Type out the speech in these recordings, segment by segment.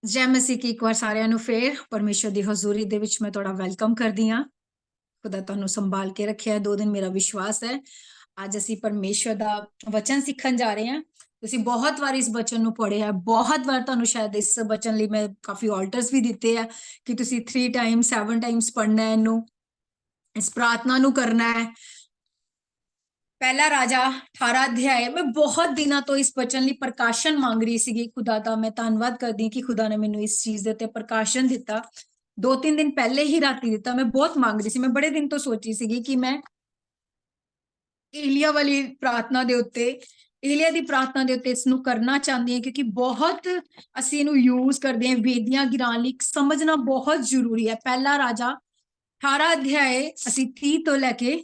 ਜੈ ਮਸੀਹ ਕੀ ਇੱਕ ਵਾਰ ਸਾਰਿਆਂ ਨੂੰ ਫੇਰ ਪਰਮੇਸ਼ਰ ਦੀ ਹਜ਼ੂਰੀ ਦੇ ਵਿੱਚ ਮੈਂ ਤੁਹਾਡਾ ਵੈਲਕਮ ਕਰਦੀ ਹਾਂ। ਖੁਦਾ ਤੁਹਾਨੂੰ ਸੰਭਾਲ ਕੇ ਰੱਖਿਆ ਹੈ 2 ਦਿਨ, ਮੇਰਾ ਵਿਸ਼ਵਾਸ ਹੈ। ਅੱਜ ਅਸੀਂ ਪਰਮੇਸ਼ਰ ਦਾ ਵਚਨ ਸਿੱਖਣ ਜਾ ਰਹੇ ਹਾਂ। ਤੁਸੀਂ ਬਹੁਤ ਵਾਰ ਇਸ ਵਚਨ ਨੂੰ ਪੜ੍ਹਿਆ ਹੈ, ਬਹੁਤ ਵਾਰ ਤੁਹਾਨੂੰ ਸ਼ਾਇਦ ਇਸ ਵਚਨ ਲਈ ਮੈਂ ਕਾਫੀ ਆਲਟਰਸ ਵੀ ਦਿੱਤੇ ਆ ਕਿ ਤੁਸੀਂ 3 ਟਾਈਮ 7 ਟਾਈਮਸ ਪੜ੍ਹਨਾ ਹੈ ਇਹਨੂੰ, ਇਸ ਪ੍ਰਾਰਥਨਾ ਨੂੰ ਕਰਨਾ ਹੈ। ਪਹਿਲਾ ਰਾਜਾ 18 ਅਧਿਆਏ। ਮੈਂ ਬਹੁਤ ਦਿਨਾਂ ਤੋਂ ਇਸ ਵਚਨ ਲਈ ਪ੍ਰਕਾਸ਼ਨ ਮੰਗ ਰਹੀ ਸੀਗੀ। ਖੁਦਾ ਦਾ ਮੈਂ ਧੰਨਵਾਦ ਕਰਦੀ ਕਿ ਖੁਦਾ ਨੇ ਮੈਨੂੰ ਇਸ ਚੀਜ਼ ਦੇ ਉੱਤੇ ਪ੍ਰਕਾਸ਼ਨ ਦਿੱਤਾ। 2-3 ਦਿਨ ਪਹਿਲੇ ਹੀ ਰਾਤੀ ਦਿੱਤਾ। ਮੈਂ ਬਹੁਤ ਮੰਗ ਰਹੀ ਸੀ, ਮੈਂ ਬੜੇ ਦਿਨ ਤੋਂ ਸੋਚੀ ਸੀਗੀ ਕਿ ਮੈਂ ਏਲੀਆ ਵਾਲੀ ਪ੍ਰਾਰਥਨਾ ਦੇ ਉੱਤੇ, ਏਲੀਆ ਦੀ ਪ੍ਰਾਰਥਨਾ ਦੇ ਉੱਤੇ ਇਸ ਨੂੰ ਕਰਨਾ ਚਾਹੁੰਦੀ ਹਾਂ, ਕਿਉਂਕਿ ਬਹੁਤ ਅਸੀਂ ਇਹਨੂੰ ਯੂਜ਼ ਕਰਦੇ ਹਾਂ ਵੇਦੀਆਂ ਗਿਰਾਉਣ ਲਈ। ਸਮਝਣਾ ਬਹੁਤ ਜ਼ਰੂਰੀ ਹੈ। ਪਹਿਲਾ ਰਾਜਾ 18 ਅਧਿਆਏ ਅਸੀਂ 30 ਤੋਂ ਲੈ ਕੇ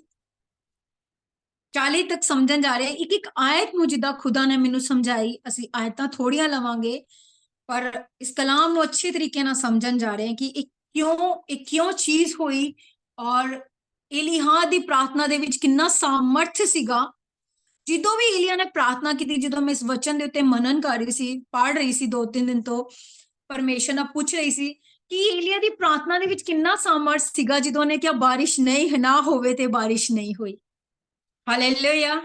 40 ਤੱਕ ਸਮਝਣ ਜਾ ਰਹੇ। ਇੱਕ ਇੱਕ ਆਇਤ ਨੂੰ ਜਿੱਦਾਂ ਖੁਦਾ ਨੇ ਮੈਨੂੰ ਸਮਝਾਈ, ਅਸੀਂ ਆਇਤਾਂ ਥੋੜੀਆਂ ਲਵਾਂਗੇ ਪਰ ਇਸ ਕਲਾਮ ਨੂੰ ਅੱਛੇ ਤਰੀਕੇ ਨਾਲ ਸਮਝਣ ਜਾ ਰਹੇ ਹਾਂ ਕਿ ਇਹ ਕਿਉਂ ਚੀਜ਼ ਹੋਈ ਔਰ ਏਲੀਹਾ ਦੀ ਪ੍ਰਾਰਥਨਾ ਦੇ ਵਿੱਚ ਕਿੰਨਾ ਸਾਮਰਥ ਸੀਗਾ। ਜਦੋਂ ਵੀ ਏਲੀਆ ਨੇ ਪ੍ਰਾਰਥਨਾ ਕੀਤੀ, ਜਦੋਂ ਮੈਂ ਇਸ ਵਚਨ ਦੇ ਉੱਤੇ ਮਨਨ ਕਰ ਰਹੀ ਸੀ, ਪੜ ਰਹੀ ਸੀ 2-3 ਦਿਨ ਤੋਂ, ਪਰਮੇਸ਼ਰ ਨਾਲ ਪੁੱਛ ਰਹੀ ਸੀ ਕਿ ਏਲੀਆ ਦੀ ਪ੍ਰਾਰਥਨਾ ਦੇ ਵਿੱਚ ਕਿੰਨਾ ਸਾਮਰਥ ਸੀਗਾ ਜਦੋਂ ਉਹਨੇ ਕਿਹਾ ਬਾਰਿਸ਼ ਨਹੀਂ ਨਾ ਹੋਵੇ ਤੇ ਬਾਰਿਸ਼ ਨਹੀਂ ਹੋਈ। ਹਾਲੇਲੂਇਆ।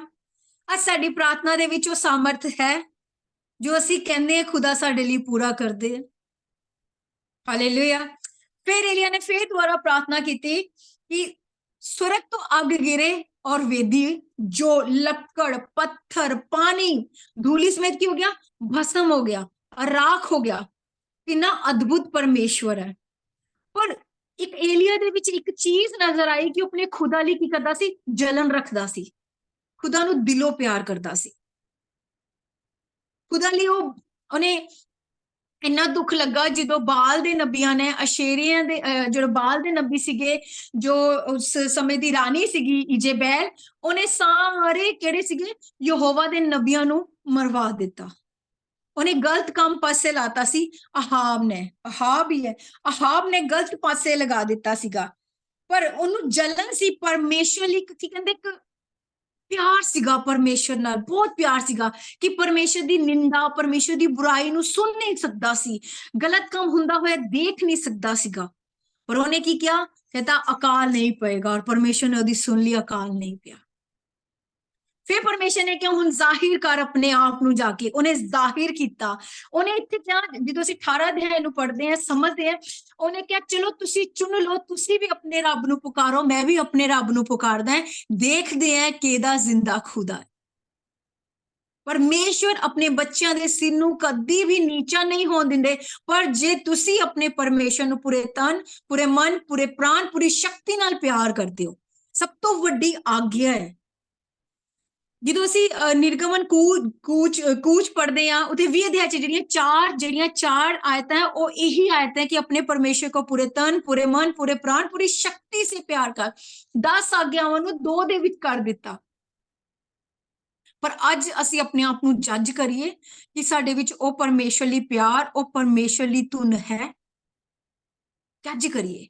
ਅੱਜ ਸਾਡੀ ਪ੍ਰਾਰਥਨਾ ਦੇ ਵਿੱਚ ਉਹ ਸਾਮਰਥ ਹੈ ਜੋ ਅਸੀਂ ਕਹਿੰਦੇ ਹਾਂ ਖੁਦਾ ਸਾਡੇ ਲਈ ਪੂਰਾ ਕਰਦੇ ਹੈ। ਹਾਲੇਲੂਇਆ। ਫਿਰ ਏਲੀਆ ਨੇ ਫਿਰ ਦੁਬਾਰਾ ਪ੍ਰਾਰਥਨਾ ਕੀਤੀ ਕਿ स्वर्ग तो आग गिरे और वेदी जो लक्कड़ पत्थर पानी धूलि समेत की हो गया, भस्म हो गया, राख हो गया। कितना अद्भुत परमेश्वर है। पर ਇੱਕ ਏਲੀਆ ਦੇ ਵਿੱਚ ਇੱਕ ਚੀਜ਼ ਨਜ਼ਰ ਆਈ ਕਿ ਉਹ ਆਪਣੇ ਖੁਦਾ ਲਈ ਕੀ ਕਰਦਾ ਸੀ, ਜਲਨ ਰੱਖਦਾ ਸੀ, ਖੁਦਾ ਨੂੰ ਦਿਲੋਂ ਪਿਆਰ ਕਰਦਾ ਸੀ। ਖੁਦਾ ਲਈ ਉਹਨੇ ਇੰਨਾ ਦੁੱਖ ਲੱਗਾ ਜਦੋਂ ਬਾਲ ਦੇ ਨਬੀਆਂ ਨੇ, ਅਸ਼ੇਰੀਆਂ ਦੇ ਜਿਹੜੇ ਬਾਲ ਦੇ ਨਬੀ ਸੀਗੇ, ਜੋ ਉਸ ਸਮੇਂ ਦੀ ਰਾਣੀ ਸੀਗੀ ਇਜੇਬੈਲ, ਉਹਨੇ ਸਾਰੇ ਕਿਹੜੇ ਸੀਗੇ ਯਹੋਵਾ ਦੇ ਨਬੀਆਂ ਨੂੰ ਮਰਵਾ ਦਿੱਤਾ। ਉਹਨੇ ਗਲਤ ਕੰਮ ਪਾਸੇ ਲਾਤਾ ਸੀ। ਅਹਾਬ ਹੀ ਹੈ, ਅਹਾਬ ਨੇ ਗਲਤ ਪਾਸੇ ਲਗਾ ਦਿੱਤਾ ਸੀਗਾ। ਪਰ ਉਹਨੂੰ ਜਲਨ ਸੀ ਪਰਮੇਸ਼ਰ ਲਈ। ਕੀ ਕਹਿੰਦੇ, ਇੱਕ ਪਿਆਰ ਸੀਗਾ ਪਰਮੇਸ਼ਰ ਨਾਲ, ਬਹੁਤ ਪਿਆਰ ਸੀਗਾ ਕਿ ਪਰਮੇਸ਼ਰ ਦੀ ਨਿੰਦਾ, ਪਰਮੇਸ਼ਰ ਦੀ ਬੁਰਾਈ ਨੂੰ ਸੁਣ ਨਹੀਂ ਸਕਦਾ ਸੀ, ਗਲਤ ਕੰਮ ਹੁੰਦਾ ਹੋਇਆ ਦੇਖ ਨਹੀਂ ਸਕਦਾ ਸੀਗਾ। ਪਰ ਉਹਨੇ ਕੀ ਕਿਹਾ, ਕਹਿੰਦਾ ਅਕਾਲ ਨਹੀਂ ਪਏਗਾ, ਔਰ ਪਰਮੇਸ਼ਰ ਨੇ ਉਹਦੀ ਸੁਣ ਲਈ, ਅਕਾਲ ਨਹੀਂ ਪਿਆ। ਫਿਰ ਪਰਮੇਸ਼ਰ ਨੇ ਕਿਹਾ ਹੁਣ ਜ਼ਾਹਿਰ ਕਰ ਆਪਣੇ ਆਪ ਨੂੰ, ਜਾ ਕੇ ਉਹਨੇ ਜ਼ਾਹਿਰ ਕੀਤਾ। ਉਹਨੇ ਇੱਥੇ ਕਿਹਾ, ਜਦੋਂ ਅਸੀਂ 18 ਅਧਿਆਇ ਨੂੰ ਪੜ੍ਹਦੇ ਹਾਂ, ਸਮਝਦੇ ਹਾਂ, ਉਹਨੇ ਕਿਹਾ ਚਲੋ ਤੁਸੀਂ ਚੁਣ ਲਓ, ਤੁਸੀਂ ਵੀ ਆਪਣੇ ਰੱਬ ਨੂੰ ਪੁਕਾਰੋ, ਮੈਂ ਵੀ ਆਪਣੇ ਰੱਬ ਨੂੰ ਪੁਕਾਰਦਾ ਹੈ, ਦੇਖਦੇ ਹਾਂ ਕਿਹਦਾ ਜ਼ਿੰਦਾ ਖੁਦਾ ਹੈ। ਪਰਮੇਸ਼ਰ ਆਪਣੇ ਬੱਚਿਆਂ ਦੇ ਸਿਰ ਨੂੰ ਕਦੀ ਵੀ ਨੀਚਾ ਨਹੀਂ ਹੋਣ ਦਿੰਦੇ। ਪਰ ਜੇ ਤੁਸੀਂ ਆਪਣੇ ਪਰਮੇਸ਼ਰ ਨੂੰ ਪੂਰੇ ਤਨ, ਪੂਰੇ ਮਨ, ਪੂਰੇ ਪ੍ਰਾਣ, ਪੂਰੀ ਸ਼ਕਤੀ ਨਾਲ ਪਿਆਰ ਕਰਦੇ ਹੋ, ਸਭ ਤੋਂ ਵੱਡੀ ਆਗਿਆ ਹੈ। ਜਦੋਂ ਅਸੀਂ ਨਿਰਗਮਨ ਕੂਚ ਪੜ੍ਹਦੇ ਹਾਂ, ਉੱਥੇ 20 ਅਧਿਆਇ ਚ ਜਿਹੜੀਆਂ ਚਾਰ ਆਇਤਾਂ ਹੈ, ਉਹ ਇਹੀ ਆਇਤਾਂ ਹੈ ਕਿ ਆਪਣੇ ਪਰਮੇਸ਼ਰ को पूरे तन, पूरे मन, पूरे प्राण, पूरी शक्ति से प्यार कर। 10 ਆਗਿਆਵਾਂ ਨੂੰ 2 ਦੇ ਵਿੱਚ ਕਰ ਦਿੱਤਾ। ਪਰ ਅੱਜ ਅਸੀਂ ਆਪਣੇ ਆਪ ਨੂੰ ਜੱਜ ਕਰੀਏ ਕਿ ਸਾਡੇ ਵਿੱਚ ਉਹ ਪਰਮੇਸ਼ਰ ਲਈ ਪਿਆਰ, ਉਹ ਪਰਮੇਸ਼ਰ ਲਈ ਧੁਨ ਹੈ। ਜੱਜ ਕਰੀਏ।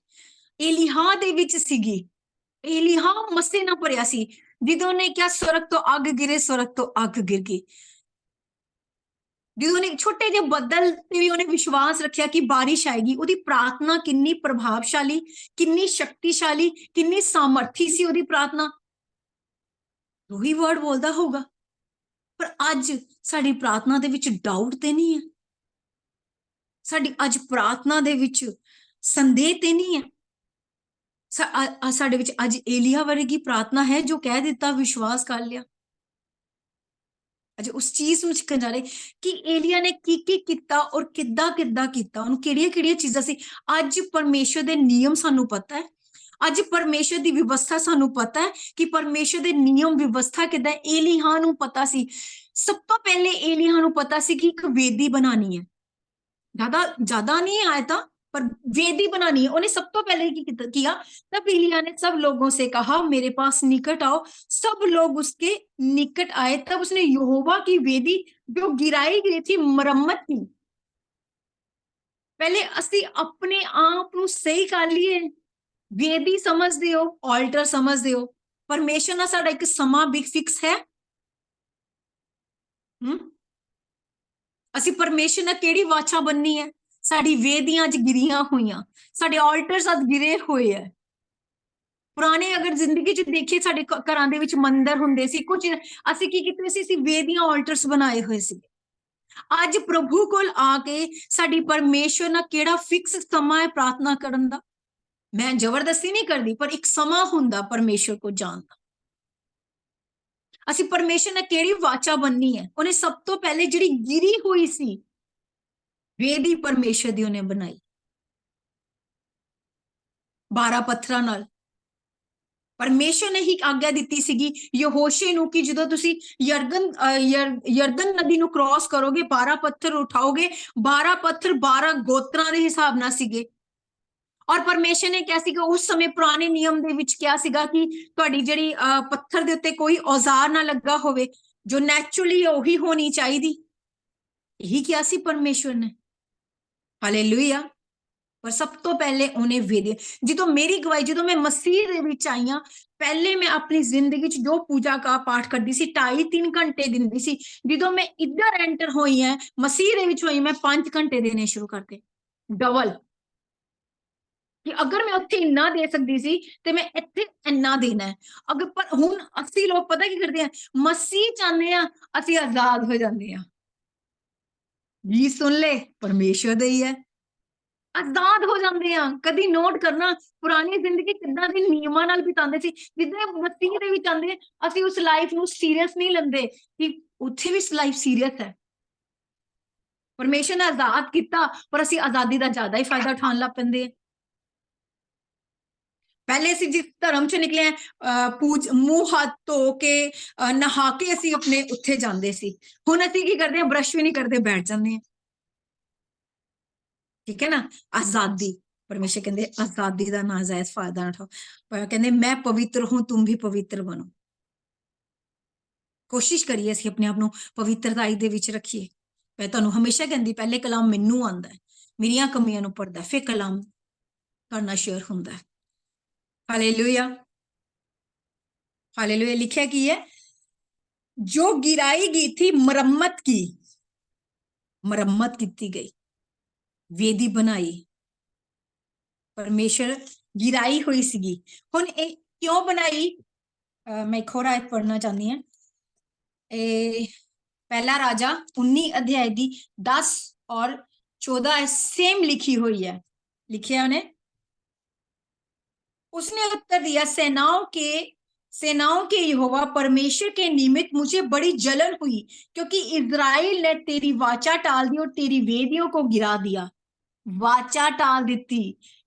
ਏਲੀਹਾ ਦੇ ਵਿੱਚ ਸੀਗੀ, ਏਲੀਹਾ ਮਸੇ ਨਾ ਭਰਿਆ ਸੀ। ਜਦੋਂ ਨੇ ਕਿਹਾ स्वर्ग तो ਅੱਗ ਗਿਰੇ, स्वर्ग तो ਅੱਗ ਗਿਰ ਗਈ। ਜਦੋਂ ਨੇ ਛੋਟੇ ਜਿਹੇ ਬੱਦਲ ਤੇ ਵੀ ਉਹਨੇ ਵਿਸ਼ਵਾਸ ਰੱਖਿਆ ਕਿ ਬਾਰਿਸ਼ ਆਏਗੀ। ਉਹਦੀ ਪ੍ਰਾਰਥਨਾ ਕਿੰਨੀ ਪ੍ਰਭਾਵਸ਼ਾਲੀ, ਕਿੰਨੀ ਸ਼ਕਤੀਸ਼ਾਲੀ, ਕਿੰਨੀ ਸਾਮਰਥੀ ਸੀ ਉਹਦੀ ਪ੍ਰਾਰਥਨਾ। ਉਹੀ ਵਰਡ ਬੋਲਦਾ ਹੋਊਗਾ। ਪਰ ਅੱਜ ਸਾਡੀ ਪ੍ਰਾਰਥਨਾ ਦੇ ਵਿੱਚ ਡਾਊਟ ਤੇ ਨਹੀਂ ਹੈ, ਸਾਡੀ ਅੱਜ ਪ੍ਰਾਰਥਨਾ ਦੇ ਵਿੱਚ ਸੰਦੇਹ ਤੇ ਨਹੀਂ ਹੈ। ਸਾਡੇ ਵਿੱਚ ਅੱਜ ਏਲੀਆ ਵਰਗੀ ਪ੍ਰਾਰਥਨਾ ਹੈ ਜੋ ਕਹਿ ਦਿੱਤਾ, ਵਿਸ਼ਵਾਸ ਕਰ ਲਿਆ। ਅੱਜ ਉਸ ਚੀਜ਼ ਨੂੰ ਸਿੱਖਣ ਜਾ ਰਹੇ ਕਿ ਏਲੀਆ ਨੇ ਕੀ ਕੀਤਾ ਔਰ ਕਿੱਦਾਂ ਕੀਤਾ, ਉਹਨੂੰ ਕਿਹੜੀਆਂ ਚੀਜ਼ਾਂ ਸੀ। ਅੱਜ ਪਰਮੇਸ਼ਰ ਦੇ ਨਿਯਮ ਸਾਨੂੰ ਪਤਾ ਹੈ, ਅੱਜ ਪਰਮੇਸ਼ਰ ਦੀ ਵਿਵਸਥਾ ਸਾਨੂੰ ਪਤਾ ਹੈ ਕਿ ਪਰਮੇਸ਼ਰ ਦੇ ਨਿਯਮ ਵਿਵਸਥਾ ਕਿੱਦਾਂ। ਏਲੀਹਾ ਨੂੰ ਪਤਾ ਸੀ, ਸਭ ਤੋਂ ਪਹਿਲੇ ਏਲੀਹਾ ਨੂੰ ਪਤਾ ਸੀ ਕਿ ਇੱਕ ਵੇਦੀ ਬਣਾਣੀ ਹੈ। ज्यादा नहीं आया था, पर वेदी बनानी है। उन्हें सब तो पहले किया। तब एलिय्याह ने सब लोगों से कहा मेरे पास निकट आओ। सब लोग उसके निकट आए। तब उसने यहोवा की वेदी जो गिराई गई थी मरम्मत की। पहले ਅਸੀਂ ਆਪਣੇ ਆਪ ਨੂੰ ਸਹੀ ਕਰ ਲਈਏ। ਵੇਦੀ ਸਮਝਦੇ ਹੋ, ਆਲਟਰ ਸਮਝਦੇ ਹੋ, ਪਰਮੇਸ਼ਰ ਨਾਲ ਸਾਡਾ ਇੱਕ ਸਮਾਂ ਬਿਗ ਫਿਕਸ ਹੈ। ਅਸੀਂ ਪਰਮੇਸ਼ਰ ਨਾਲ ਕਿਹੜੀ ਵਾਚਾ ਬੰਨੀ ਹੈ, ਸਾਡੀ ਵੇਦੀਆਂ ਅੱਜ ਗਿਰੀਆਂ ਹੋਈਆਂ, ਸਾਡੇ ਆਲਟਰਸ ਅੱਜ ਗਿਰੇ ਹੋਏ ਹੈ। ਪੁਰਾਣੇ ਅਗਰ ਜ਼ਿੰਦਗੀ 'ਚ ਦੇਖੀਏ, ਸਾਡੇ ਘਰਾਂ ਦੇ ਵਿੱਚ ਮੰਦਿਰ ਹੁੰਦੇ ਸੀ, ਕੁਝ ਅਸੀਂ ਕੀ ਕੀਤੇ ਸੀ, ਅਸੀਂ ਵੇਦੀਆਂ ਆਲਟਰਸ ਬਣਾਏ ਹੋਏ ਸੀ। ਅੱਜ ਪ੍ਰਭੂ ਕੋਲ ਆ ਕੇ ਸਾਡੀ ਪਰਮੇਸ਼ਵਰ ਨਾਲ ਕਿਹੜਾ ਫਿਕਸ ਸਮਾਂ ਹੈ ਪ੍ਰਾਰਥਨਾ ਕਰਨ ਦਾ। ਮੈਂ ਜ਼ਬਰਦਸਤੀ ਨਹੀਂ ਕਰਦੀ, ਪਰ ਇੱਕ ਸਮਾਂ ਹੁੰਦਾ ਪਰਮੇਸ਼ਵਰ ਕੋ ਜਾਣ ਦਾ। ਅਸੀਂ ਪਰਮੇਸ਼ਵਰ ਨਾਲ ਕਿਹੜੀ ਵਾਚਾ ਬੰਨੀ ਹੈ, ਉਹਨੇ ਸਭ ਤੋਂ ਪਹਿਲੇ ਜਿਹੜੀ ਗਿਰੀ ਹੋਈ ਸੀ ਵੇਦੀ ਪਰਮੇਸ਼ਵਰ ਦੀ ਉਹਨੇ ਬਣਾਈ 12 ਪੱਥਰਾਂ ਨਾਲ। ਪਰਮੇਸ਼ਵਰ ਨੇ ਹੀ ਆਗਿਆ ਦਿੱਤੀ ਸੀਗੀ ਯਹੋਸ਼ੇ ਨੂੰ ਕਿ ਜਦੋਂ ਤੁਸੀਂ ਯਰਦਨ ਨਦੀ ਨੂੰ ਕ੍ਰਾਸ ਕਰੋਗੇ, 12 ਪੱਥਰ ਉਠਾਓਗੇ। 12 ਪੱਥਰ 12 ਗੋਤਰਾਂ ਦੇ ਹਿਸਾਬ ਨਾਲ ਸੀਗੇ। ਔਰ ਪਰਮੇਸ਼ਰ ਨੇ ਕਿਹਾ ਸੀਗਾ ਉਸ ਸਮੇਂ ਪੁਰਾਣੇ ਨਿਯਮ ਦੇ ਵਿੱਚ ਕਿਹਾ ਸੀਗਾ ਕਿ ਤੁਹਾਡੀ ਜਿਹੜੀ ਪੱਥਰ ਦੇ ਉੱਤੇ ਕੋਈ ਔਜ਼ਾਰ ਨਾ ਲੱਗਾ ਹੋਵੇ, ਜੋ ਨੈਚੁਰਲੀ ਉਹੀ ਹੋਣੀ ਚਾਹੀਦੀ। ਇਹੀ ਕਿਹਾ ਸੀ ਪਰਮੇਸ਼ਵਰ ਨੇ। ਹਾਲੇਲੂਇਆ। ਪਰ ਸਭ ਤੋਂ ਪਹਿਲੇ ਉਹਨੇ ਵੇਦਿਆ, ਜਦੋਂ ਮੇਰੀ ਗਵਾਹੀ, ਜਦੋਂ ਮੈਂ ਮਸੀਹ ਦੇ ਵਿੱਚ ਆਈ ਹਾਂ, ਪਹਿਲੇ ਮੈਂ ਆਪਣੀ ਜ਼ਿੰਦਗੀ 'ਚ ਜੋ ਪੂਜਾ ਕਾ ਪਾਠ ਕਰਦੀ ਸੀ 2.5-3 ਘੰਟੇ ਦਿੰਦੀ ਸੀ। ਜਦੋਂ ਮੈਂ ਇੱਧਰ ਐਂਟਰ ਹੋਈ ਹਾਂ, ਮਸੀਹ ਦੇ ਵਿੱਚ ਹੋਈ, ਮੈਂ 5 ਘੰਟੇ ਦੇਣੇ ਸ਼ੁਰੂ ਕਰਤੇ, ਡਬਲ। ਕਿ ਅਗਰ ਮੈਂ ਉੱਥੇ ਇੰਨਾ ਦੇ ਸਕਦੀ ਸੀ ਤੇ ਮੈਂ ਇੱਥੇ ਇੰਨਾ ਦੇਣਾ ਹੈ। ਅਗਰ ਪਰ ਹੁਣ ਅਸੀਂ ਲੋਕ ਪਤਾ ਕੀ ਕਰਦੇ ਆ, ਮਸੀਹ ਚਾਹੁੰਦੇ ਆ, ਅਸੀਂ ਆਜ਼ਾਦ ਹੋ ਜਾਂਦੇ ਆ। ਜੀ ਸੁਣ ਲੈ, ਪਰਮੇਸ਼ਵਰ ਦਾ ਹੀ ਹੈ। ਆਜ਼ਾਦ ਹੋ ਜਾਂਦੇ ਆ। ਕਦੀ ਨੋਟ ਕਰਨਾ ਪੁਰਾਣੀ ਜ਼ਿੰਦਗੀ ਕਿੱਦਾਂ ਦੇ ਨਿਯਮਾਂ ਨਾਲ ਬਿਤਾਉਂਦੇ ਸੀ, ਜਿੱਦਾਂ ਮਸੀਹ ਦੇ ਵਿੱਚ ਆਉਂਦੇ ਅਸੀਂ ਉਸ ਲਾਈਫ ਨੂੰ ਸੀਰੀਅਸ ਨਹੀਂ ਲੈਂਦੇ ਕਿ ਉੱਥੇ ਵੀ ਲਾਈਫ ਸੀਰੀਅਸ ਹੈ। ਪਰਮੇਸ਼ਰ ਨੇ ਆਜ਼ਾਦ ਕੀਤਾ, ਪਰ ਅਸੀਂ ਆਜ਼ਾਦੀ ਦਾ ਜ਼ਿਆਦਾ ਹੀ ਫਾਇਦਾ ਉਠਾਉਣ ਲੱਗ ਪੈਂਦੇ ਆ। ਪਹਿਲੇ ਅਸੀਂ ਜਿਸ ਧਰਮ 'ਚ ਨਿਕਲੇ ਆ, ਮੂੰਹ ਹੱਥ ਧੋ ਕੇ ਨਹਾ ਕੇ ਅਸੀਂ ਆਪਣੇ ਉੱਥੇ ਜਾਂਦੇ ਸੀ। ਹੁਣ ਅਸੀਂ ਕੀ ਕਰਦੇ ਆ, ਬਰਸ਼ ਵੀ ਨਹੀਂ ਕਰਦੇ, ਬੈਠ ਜਾਂਦੇ ਆ। ਠੀਕ ਹੈ ਨਾ, ਆਜ਼ਾਦੀ। परमेश्वर कहते आजादी का नाजायज फायदा ना उठाओ, पर कहते मैं पवित्र हूं, तुम भी पवित्र बनो। कोशिश करिए ਅਸੀਂ ਆਪਣੇ ਆਪ ਨੂੰ ਪਵਿੱਤਰਤਾਈ ਦੇ ਵਿੱਚ ਰੱਖੀਏ। ਮੈਂ ਤੁਹਾਨੂੰ ਹਮੇਸ਼ਾ ਕਹਿੰਦੀ, ਪਹਿਲੇ ਕਲਾਮ ਮੈਨੂੰ ਆਂਦਾ ਹੈ, ਮੇਰੀਆਂ ਕਮੀਆਂ ਨੂੰ ਪੜਦਾ, ਫਿਰ ਕਲਾਮ ਕਰਨਾ ਸ਼ੇਅਰ ਹੁੰਦਾ ਹੈ। Hallelujah, hallelujah. लिखा की है, जो गिराई गई थी मरम्मत की, मरम्मत की गई, वेदी बनाई। परमेश्वर गिराई हुई सीगी। हुन ਇਹ क्यों बनाई, मैं एक और आयत पढ़ना चाहती हूँ। पहला राजा 19 अध्याय की 10 और 14 सेम लिखी हुई है। लिखिया उन्हें, उसने उत्तर दिया, सेनाओं के यहोवा परमेश्वर के निमित्त मुझे बड़ी जलन हुई, क्योंकि इज़राइल ने तेरी वाचा टाल दी और तेरी वेदियों को गिरा दिया। वाचा टाल दिती,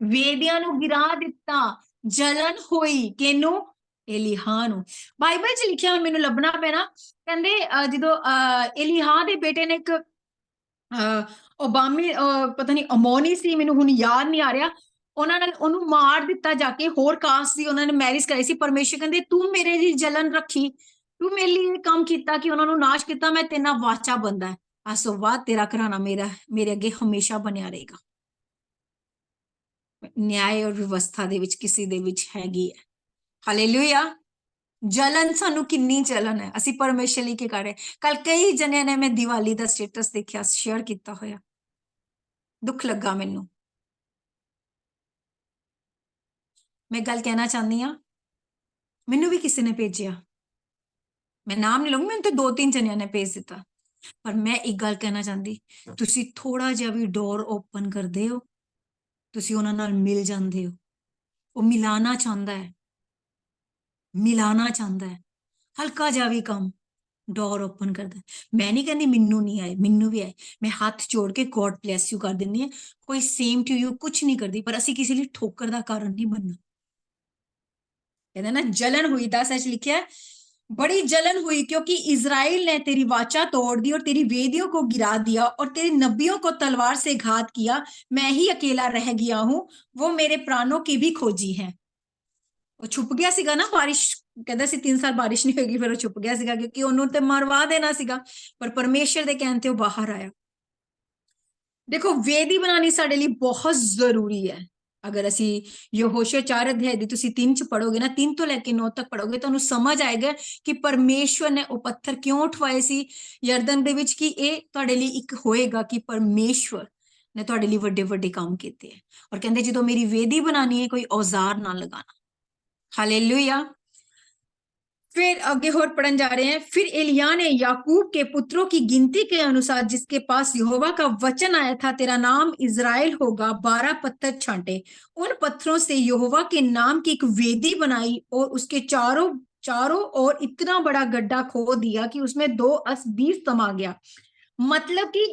वेदियां ਨੂੰ गिरा ਦਿੱਤਾ, जलन हुई ਕਿਨੂੰ, एलीहा ਨੂੰ। ਬਾਈਬਲ 'ਚ ਲਿਖਿਆ, ਮੈਨੂੰ ਲੱਭਣਾ ਪੈਣਾ, ਕਹਿੰਦੇ ਜਦੋਂ एलीहा ਦੇ ਬੇਟੇ ਨੇ ਇੱਕ ओबामी ਪਤਾ ਨਹੀਂ ਅਮੋਨੀ ਸੀ, ਮੈਨੂੰ ਹੁਣ ਯਾਦ ਨਹੀਂ ਆ ਰਿਹਾ, ਉਹਨਾਂ ਨੇ ਉਹਨੂੰ ਮਾਰ ਦਿੱਤਾ ਜਾ ਕੇ। ਹੋਰ ਕਾਸਟ ਦੀ ਉਹਨਾਂ ਨੇ ਮੈਰਿਜ ਕਰਾਈ ਸੀ। ਪਰਮੇਸ਼ਰ ਕਹਿੰਦੇ ਤੂੰ ਮੇਰੇ ਦੀ ਜਲਨ ਰੱਖੀ, ਤੂੰ ਮੇਰੇ ਲਈ ਇਹ ਕੰਮ ਕੀਤਾ ਕਿ ਉਹਨਾਂ ਨੂੰ ਨਾਸ਼ ਕੀਤਾ, ਮੈਂ ਤੇਰੇ ਨਾਲ ਵਾਚਾ ਬੰਦਾ ਹੈ, ਅੱਜ ਤੋਂ ਬਾਅਦ ਤੇਰਾ ਘਰਾਣਾ ਮੇਰੇ ਅੱਗੇ ਹਮੇਸ਼ਾ ਬਣਿਆ ਰਹੇਗਾ। ਨਿਆਂ ਔਰ ਵਿਵਸਥਾ ਦੇ ਵਿੱਚ ਕਿਸੇ ਦੇ ਵਿੱਚ ਹੈਗੀ ਹੈ। ਹਾਲੇਲੂਇਆ। ਜਲਨ ਸਾਨੂੰ ਕਿੰਨੀ ਜਲਨ ਹੈ, ਅਸੀਂ ਪਰਮੇਸ਼ਰ ਲਈ ਕੀ ਕਰ ਰਹੇ। ਕੱਲ ਕਈ ਜਣਿਆਂ ਨੇ ਮੈਂ ਦੀਵਾਲੀ ਦਾ ਸਟੇਟਸ ਦੇਖਿਆ, ਸ਼ੇਅਰ ਕੀਤਾ ਹੋਇਆ, ਦੁੱਖ ਲੱਗਾ ਮੈਨੂੰ। ਮੈਂ ਗੱਲ ਕਹਿਣਾ ਚਾਹੁੰਦੀ ਹਾਂ, ਮੈਨੂੰ ਵੀ ਕਿਸੇ ਨੇ ਭੇਜਿਆ, ਮੈਂ ਨਾਮ ਨਹੀਂ ਲਊਂਗੀ, ਮੈਨੂੰ ਤਾਂ 2-3 ਜਣਿਆਂ ਨੇ ਭੇਜ ਦਿੱਤਾ, ਪਰ ਮੈਂ ਇੱਕ ਗੱਲ ਕਹਿਣਾ ਚਾਹੁੰਦੀ, ਤੁਸੀਂ ਥੋੜਾ ਜਿਹਾ ਵੀ ਡੋਰ ਓਪਨ ਕਰਦੇ ਹੋ, ਤੁਸੀਂ ਉਹਨਾਂ ਨਾਲ ਮਿਲ ਜਾਂਦੇ ਹੋ। ਉਹ ਮਿਲਾਣਾ ਚਾਹੁੰਦਾ ਹੈ, ਮਿਲਾਣਾ ਚਾਹੁੰਦਾ ਹੈ। ਹਲਕਾ ਜਿਹਾ ਵੀ ਕੰਮ ਡੋਰ ਓਪਨ ਕਰਦਾ। ਮੈਂ ਨਹੀਂ ਕਹਿੰਦੀ ਮੈਨੂੰ ਨਹੀਂ ਆਏ, ਮੈਨੂੰ ਵੀ ਆਏ। ਮੈਂ ਹੱਥ ਜੋੜ ਕੇ ਗੋਡ ਬਲੈਸ ਯੂ ਕਰ ਦਿੰਦੀ ਹਾਂ, ਕੋਈ ਸੇਮ ਟੂ ਯੂ ਕੁਝ ਨਹੀਂ ਕਰਦੀ, ਪਰ ਅਸੀਂ ਕਿਸੇ ਲਈ ਠੋਕਰ ਦਾ ਕਾਰਨ ਨਹੀਂ ਬਣਨਾ। कहते ना जलन हुई, 10 ऐसे लिखा है, बड़ी जलन हुई क्योंकि इज़राइल ने तेरी वाचा तोड़ दी और तेरी वेदियों को गिरा दिया और तेरे नबियों को तलवार से घात किया। मैं ही अकेला रह गया हूं, वो मेरे प्राणों की भी खोजी है। वो छुप गया सीगा ना, बारिश कहता सी 3 साल बारिश नहीं होगी, फिर वो छुप गया सीगा क्योंकि उन्होंने तो मरवा देना सीगा, पर परमेश्वर दे कहने ते वो बाहर आया। देखो, वेदी बनानी साडे लिए बहुत जरूरी है। अगर असी यहोशू 4 अध्याय दी तुसी 3 च पढ़ोगे ना, 3 तो लेके 9 तक पढ़ोगे, तो समझ आएगा कि परमेश्वर ने वो पत्थर क्यों उठवाए सी यरदन दे विच, कि ये तुहाडे लिए एक होएगा कि परमेश्वर ने तुहाडे लई वड्डे वड्डे काम कीते है। और कहंदे जदों मेरी वेदी बनानी है कोई औजार ना लगाना। हालेलुया। फिर आगे और पढ़न जा रहे हैं। फिर एलिय्याह ने याकूब के पुत्रों की गिनती के अनुसार जिसके पास यहोवा का वचन आया था, तेरा नाम इज़राइल होगा, 12 पत्थर छांटे। उन पत्थरों से यहोवा के नाम की एक वेदी बनाई और उसके चारों चारों ओर इतना बड़ा गड्ढा खोद दिया कि उसमें 2 अस 20 समा गया। मतलब कि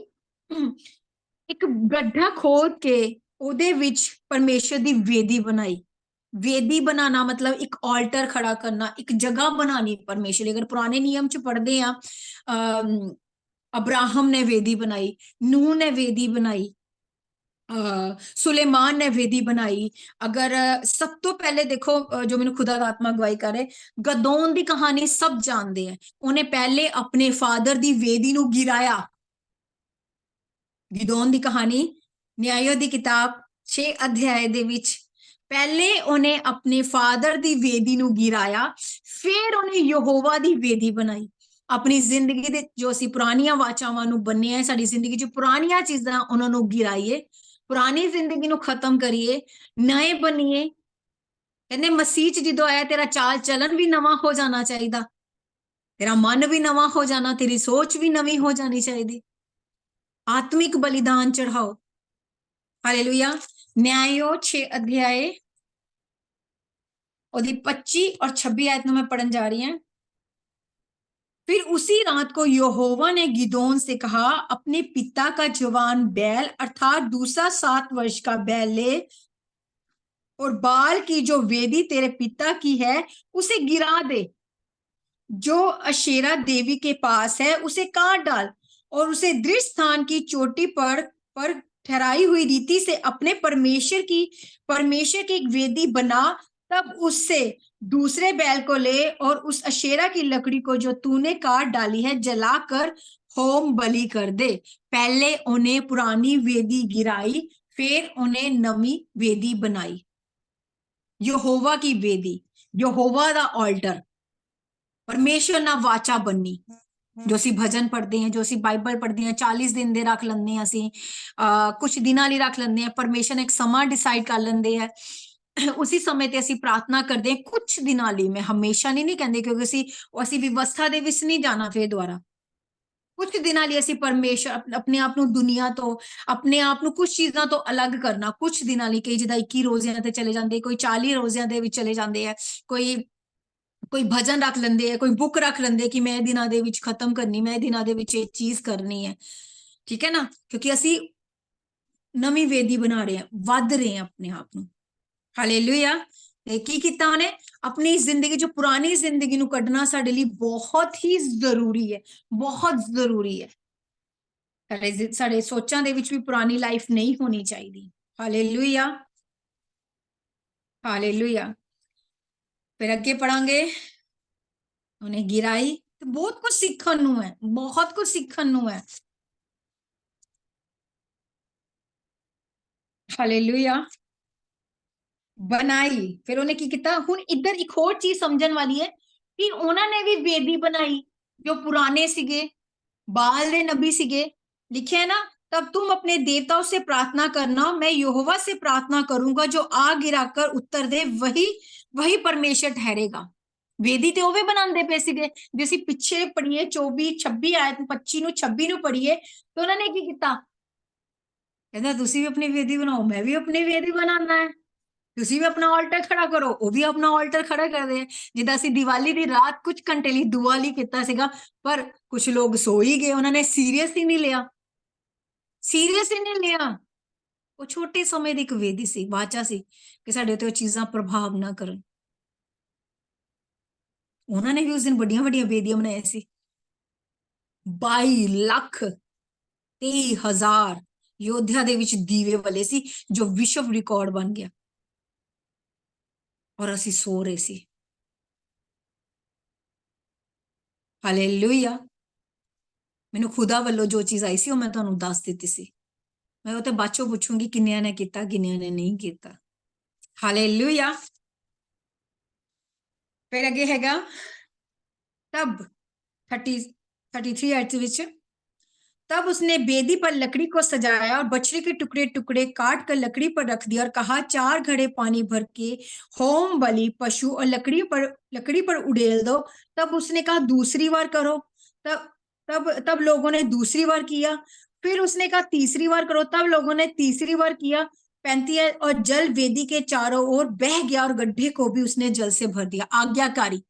एक गड्ढा खोद के ਉਹਦੇ ਵਿੱਚ परमेश्वर ਦੀ वेदी बनाई। वेदी बनाना मतलब एक ऑल्टर खड़ा करना, एक जगह बनानी परमेश्वर। अगर पुराने नियम च पढ़ते हैं, अब्राहम ने वेदी बनाई, नूह ने वेदी बनाई, सुलेमान ने वेदी बनाई। अगर सब तो पहले देखो, जो मैंने खुदा दा आत्मा गवाही करे, गदोन दी कहानी सब जानते हैं। उन्हें पहले अपने फादर दी वेदी नु गिराया। गिदोन दी कहानी न्यायों दी किताब 6 अध्याय दे विच पहले उन्हें अपने फादर दी वेदी नु गिराया, फिर उन्हें यहोवा दी वेदी बनाई। अपनी जिंदगी दे जो असी पुरानियां वाचावां नु बन्ने हैं, साडी जिंदगी च पुरानियां चीजां उन्हां नु गिराइए, पुरानी जिंदगी नु खत्म करिए, नए बनिए। कहंदे मसीह च जदों आया तेरा चाल चलन भी नवा हो जाना चाहिदा, तेरा मन भी नवा हो जाना, तेरी सोच भी नवी हो जानी चाहिदी। आत्मिक बलिदान चढ़ाओ। हालेलुया। न्यायो 6 अध्याय और 25 और 26 आयत में पढ़न जा रही हैं। फिर उसी रात को यहोवा ने गिदोन से कहा, अपने पिता का जवान बैल अर्थात दूसरा 7 वर्ष का बैल ले और बाल की जो वेदी तेरे पिता की है उसे गिरा दे, जो अशेरा देवी के पास है उसे काट डाल और उसे दृढ़ स्थान की चोटी पर ठहराई हुई रीति से अपने परमेश्वर की एक वेदी बना। तब उससे दूसरे बैल को ले और उस अशेरा की लकड़ी को जो तूने काट डाली है जलाकर होम बलि कर दे। पहले उन्हें पुरानी वेदी गिराई, फिर उन्हें नवी वेदी बनाई। यहोवा की वेदी, यहोवा दा ऑल्टर, परमेश्वर ना वाचा बननी। जो असी भजन पढ़ते हैं, जो असी बाइबल पढ़ते हैं, 40 दिन दे रख लेंदे हैं असी, कुछ दिनां लई रख लेंदे हैं। परमेश्वर ने एक समा डिसाइड कर लेंदे है, उसी समय ते असी प्रार्थना करते हैं कुछ दिनां लई। मैं हमेशा नहीं कहंदे, क्योंकि असी व्यवस्था दे विच नहीं जाना। फिर दोबारा कुछ दिनां लई असी परमेश्वर अपने आप नू दुनिया तो, अपने आप नू कुछ चीजां तो अलग करना कुछ दिनां लई। कई जिदा 21 रोजियां ते चले जांदे, कोई 40 रोजियां दे विच चले जांदे है, कोई कोई भजन रख लेंदे है, कोई बुक रख लेंदे कि मैं दिनां दे विच खत्म करनी, मैं दिनां दे विच एक चीज करनी है। ठीक है ना, क्योंकि असी नवी वेदी बना रहे हैं, वध रहे हैं अपने आप नू। हालेलुया। की कीता उन्हें अपनी जिंदगी, जो पुरानी जिंदगी नू कढना साडे लई बहुत ही जरूरी है, बहुत जरूरी है। साडे सोचां दे विच भी पुरानी लाइफ नहीं होनी चाहिए। Hallelujah, hallelujah. फिर अगे पढ़ांगे। उन्हें गिराई तो बहुत कुछ सीखन नू है, बहुत कुछ सीखन नू है। हालेलुया। बनाई, फिर उन्हें की किया। हुण इधर एक और चीज समझन वाली है कि उन्होंने भी वेदी बनाई। जो पुराने सिगे, बाल दे नबी सिगे, लिखे है ना, तब तुम अपने देवताओं से प्रार्थना करना, मैं यहोवा से प्रार्थना करूंगा, जो आग गिराकर उत्तर दे, वही परमेश्वर ठहरेगा। वेदी ते ओवे बनांदे पे सीगे। जे असीं पिछे पढ़िए 24 26 आयत 25 ਨੂੰ 26 ਨੂੰ पढ़िए तो उन्होंने की किया, कहता तुसी भी अपनी वेदी बनाओ, मैं भी अपनी वेदी बनाना है। तुसी भी अपना ऑल्टर खड़ा करो, वो भी अपना ऑल्टर खड़ा कर दे। जिदा असीं दिवाली दी रात कुछ घंटे ਲਈ दुआ ਲਈ ਕੀਤਾ ਸੀਗਾ, पर कुछ लोग सो ही गए, उन्होंने सीरियस ही नहीं लिया, सीरियस ही नहीं लिया। वो छोटे समय ਦੀ ਇੱਕ वेदी ਸੀ, वाचा ਸੀ कि ਸਾਡੇ ਤੇ ਉਹ ਚੀਜ਼ਾਂ ਪ੍ਰਭਾਵ ਨਾ ਕਰਨ। ਉਹਨਾਂ ਨੇ ਵੀ ਉਸ ਦਿਨ ਵੱਡੀਆਂ ਵੱਡੀਆਂ ਵੇਦੀਆਂ ਬਣਾਈਆਂ ਸੀ। 22 ਲੱਖ 23,000 ਯੋਧਿਆ ਦੇ ਵਿੱਚ ਦੀਵੇ ਵਾਲੇ ਸੀ, ਜੋ ਵਿਸ਼ਵ ਰਿਕਾਰਡ ਬਣ ਗਿਆ। और ਅਸੀਂ सो रहे सी। हालेलुया। मैनू खुदा वालों जो चीज आई सी, मैं तुहानू दस दी सी। मैं वो बाद चों पुछूंगी किन्नियां ने किया, किन्नियां ने नहीं किया। हालेलुया। फिर अगे हैगा तब 33 एट विच, तब उसने बेदी पर लकड़ी को सजाया और बछड़े के टुकड़े टुकड़े काट कर लकड़ी पर रख दिया और कहा 4 घड़े पानी भर के होम बलि पशु और लकड़ी पर उड़ेल दो। तब उसने कहा दूसरी बार करो। तब तब लोगों ने दूसरी बार किया। फिर उसने कहा तीसरी बार करो। तब लोगों ने तीसरी बार किया। 35 और जल वेदी के चारों ओर बह गया और गड्ढे को भी उसने जल से भर दिया। आज्ञाकारी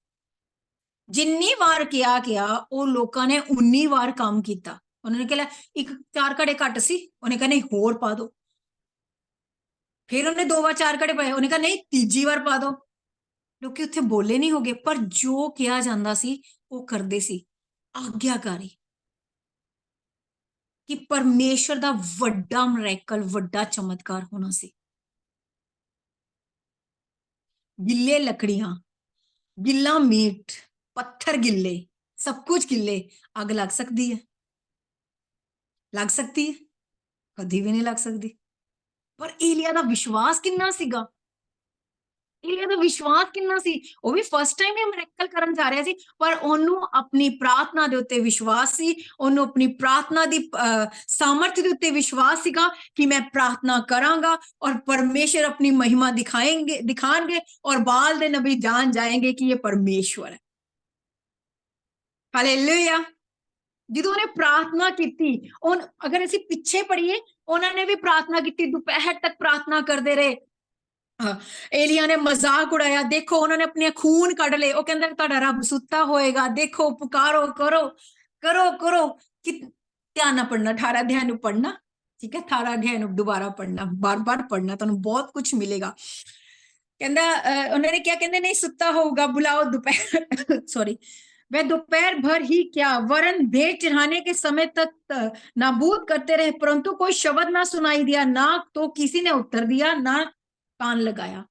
जिन्नी वार किया गया ਉਹ ਲੋਕਾਂ ਨੇ 19 ਵਾਰ ਕੰਮ ਕੀਤਾ। ਉਹਨਾਂ ਨੇ ਕਿਹਾ ਇੱਕ 4 ਘੜੇ ਘੱਟ ਸੀ, ਉਹਨੇ ਕਿਹਾ ਨਹੀਂ ਹੋਰ ਪਾ ਦੋ। ਫਿਰ ਉਹਨੇ 2 ਵਾਰ 4 ਘੜੇ ਪਾਏ, ਉਹਨੇ ਕਿਹਾ ਨਹੀਂ ਤੀਜੀ ਵਾਰ ਪਾ ਦੋ। ਲੋਕੀ ਉੱਥੇ ਬੋਲੇ ਨਹੀਂ ਹੋਗੇ, ਪਰ ਜੋ ਕਿਹਾ ਜਾਂਦਾ ਸੀ ਉਹ ਕਰਦੇ ਸੀ। ਆਗਿਆਕਾਰੀ ਕਿ ਪਰਮੇਸ਼ਰ ਦਾ ਵੱਡਾ ਮਿਰੈਕਲ, ਵੱਡਾ ਚਮਤਕਾਰ ਹੋਣਾ ਸੀ। ਗਿੱਲੇ ਲੱਕੜੀਆਂ, ਗਿੱਲਾ ਮੀਟ, पत्थर गिल्ले, सब कुछ गिल्ले, आग लग सकती है? लग सकती है? कभी भी नहीं लग सकती। पर एलिया दा विश्वास किन्ना सीगा, एलिया दा विश्वास किन्ना सी। ਉਹ ਵੀ ਫਸਟ ਟਾਈਮ ਇਹ ਮਿਰੈਕਲ ਕਰਨ ਜਾ ਰਿਹਾ ਸੀ, ਪਰ ਉਹਨੂੰ ਆਪਣੀ ਪ੍ਰਾਰਥਨਾ ਦੇ ਉੱਤੇ ਵਿਸ਼ਵਾਸ ਸੀ। ਉਹਨੂੰ ਆਪਣੀ ਪ੍ਰਾਰਥਨਾ ਦੀ ਸਾਮਰਥ ਦੇ ਉੱਤੇ ਵਿਸ਼ਵਾਸ ਸੀਗਾ ਕਿ ਮੈਂ ਪ੍ਰਾਰਥਨਾ ਕਰਾਂਗਾ और परमेश्वर अपनी महिमा दिखाएंगे और बाल दे नबी जान जाएंगे कि ये परमेश्वर है। ਹਾਲੇਲੂਇਆ। ਜਦੋਂ ਉਹਨੇ ਪ੍ਰਾਰਥਨਾ ਕੀਤੀ, ਅਗਰ ਅਸੀਂ ਪਿੱਛੇ ਪੜੀਏ, ਉਹਨਾਂ ਨੇ ਵੀ ਪ੍ਰਾਰਥਨਾ ਕੀਤੀ, ਦੁਪਹਿਰ ਤੱਕ ਪ੍ਰਾਰਥਨਾ ਕਰਦੇ ਰਹੇ। ਏਲੀਆ ਨੇ ਮਜ਼ਾਕ ਉਡਾਇਆ, ਦੇਖੋ ਉਹਨਾਂ ਨੇ ਆਪਣੇ ਖੂਨ ਕੱਢ ਲਏ। ਉਹ ਕਹਿੰਦਾ ਤੁਹਾਡਾ ਰੱਬ ਸੁੱਤਾ ਹੋਏਗਾ, ਦੇਖੋ ਪੁਕਾਰੋ, ਕਰੋ ਕਰੋ ਕਰੋ। ਧਿਆਨ ਨਾਲ ਪੜਨਾ, 18 ਅਧਿਆਇ ਨੂੰ ਪੜਨਾ, ਠੀਕ ਹੈ। 18 ਅਧਿਆਇ ਨੂੰ ਦੁਬਾਰਾ ਪੜਨਾ, ਬਾਰ-ਬਾਰ ਪੜਨਾ, ਤੁਹਾਨੂੰ ਬਹੁਤ ਕੁਝ ਮਿਲੇਗਾ। ਕਹਿੰਦਾ ਉਹਨਾਂ ਨੇ ਕਿਹਾ, ਕਹਿੰਦੇ ਨਹੀਂ ਸੁੱਤਾ ਹੋਊਗਾ, ਬੁਲਾਓ ਦੁਪਹਿਰ ਸੌਰੀ वह दोपहर भर ही क्या वरन भेंट चढ़ाने के समय तक नाबूद करते रहे, परंतु कोई शब्द ना सुनाई दिया, ना तो किसी ने उत्तर दिया, ना कान लगाया।